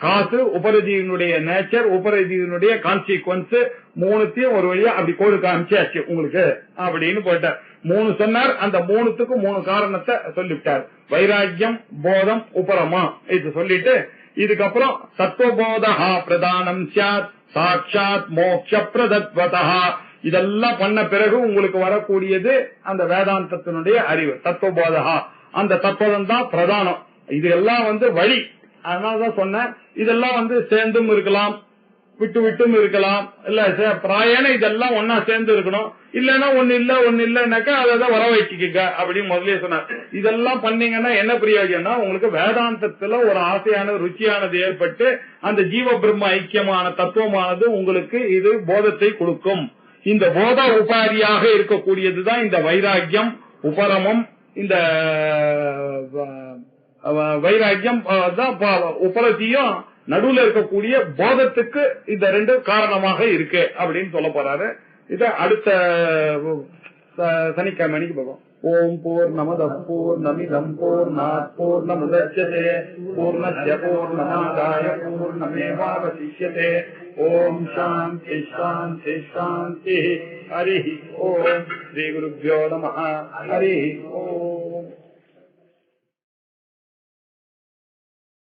காசு, உபரதியினுடைய நேச்சர், உபரதியினுடைய கான்சிக்வன்ஸ், மூணுத்தையும் ஒரு வழியா அப்படி கோடு காமிச்சாச்சு உங்களுக்கு அப்படின்னு போயிட்டார். 3 சொன்னார். அந்த 3த்துக்கும் 3 காரணத்தை சொல்லிவிட்டார். வைராக்கியம், போதம், உபரமா இது சொல்லிட்டு இதுக்கப்புறம் தத்துவபோதா பிரதானம் சாத் சாட்சாத் மோட்ச பிரதத்வதா இதெல்லாம் பண்ண பிறகு உங்களுக்கு வரக்கூடியது அந்த வேதாந்தத்தினுடைய அறிவு தத்துவபோதா. அந்த தத்துவம் தான் பிரதானம். இது எல்லாம் வழி. அதனாலதான் சொன்னேன், இதெல்லாம் சேர்ந்தும் இருக்கலாம், விட்டு விட்டும் இருக்கலாம், இல்ல பிராயண இதெல்லாம் ஒன்னா சேர்ந்து இருக்கணும். இல்லன்னா ஒன்னு இல்லன்னாக்கா அதை வர வச்சுக்கீங்க அப்படின்னு முதலே சொன்னார். இதெல்லாம் பண்ணீங்கன்னா என்ன பிரயோஜனம்னா, உங்களுக்கு வேதாந்தத்துல ஒரு ஆசையான ருச்சியானது ஏற்பட்டு அந்த ஜீவ பிரம்ம ஐக்கியமான தத்துவமானது உங்களுக்கு இது போதத்தை கொடுக்கும். இந்த போத உபாதியாக இருக்கக்கூடியதுதான் இந்த வைராக்கியம், உபரமம். இந்த வைராக்கியம் உபரதியும் நடுவுல இருக்கக்கூடிய போதத்துக்கு இந்த 2 காரணமாக இருக்கு அப்படின்னு சொல்ல போறாரு. இத அடுத்த சனிக்கிழமை அன்னைக்கு பார்ப்போம். ஓம் பூர்ணமத பூர்ணமிதம் பூர்ணாத் பூர்ணமுதச்யதே பூர்ணஸ்ய பூர்ணமாதாய பூர்ணமேவாவசிஷ்யதே. ஓம் சாந்தி சாந்தி சாந்தி. ஹரி ஓம். ஸ்ரீ குருभ्यो நமः. ஹரி ஓம்.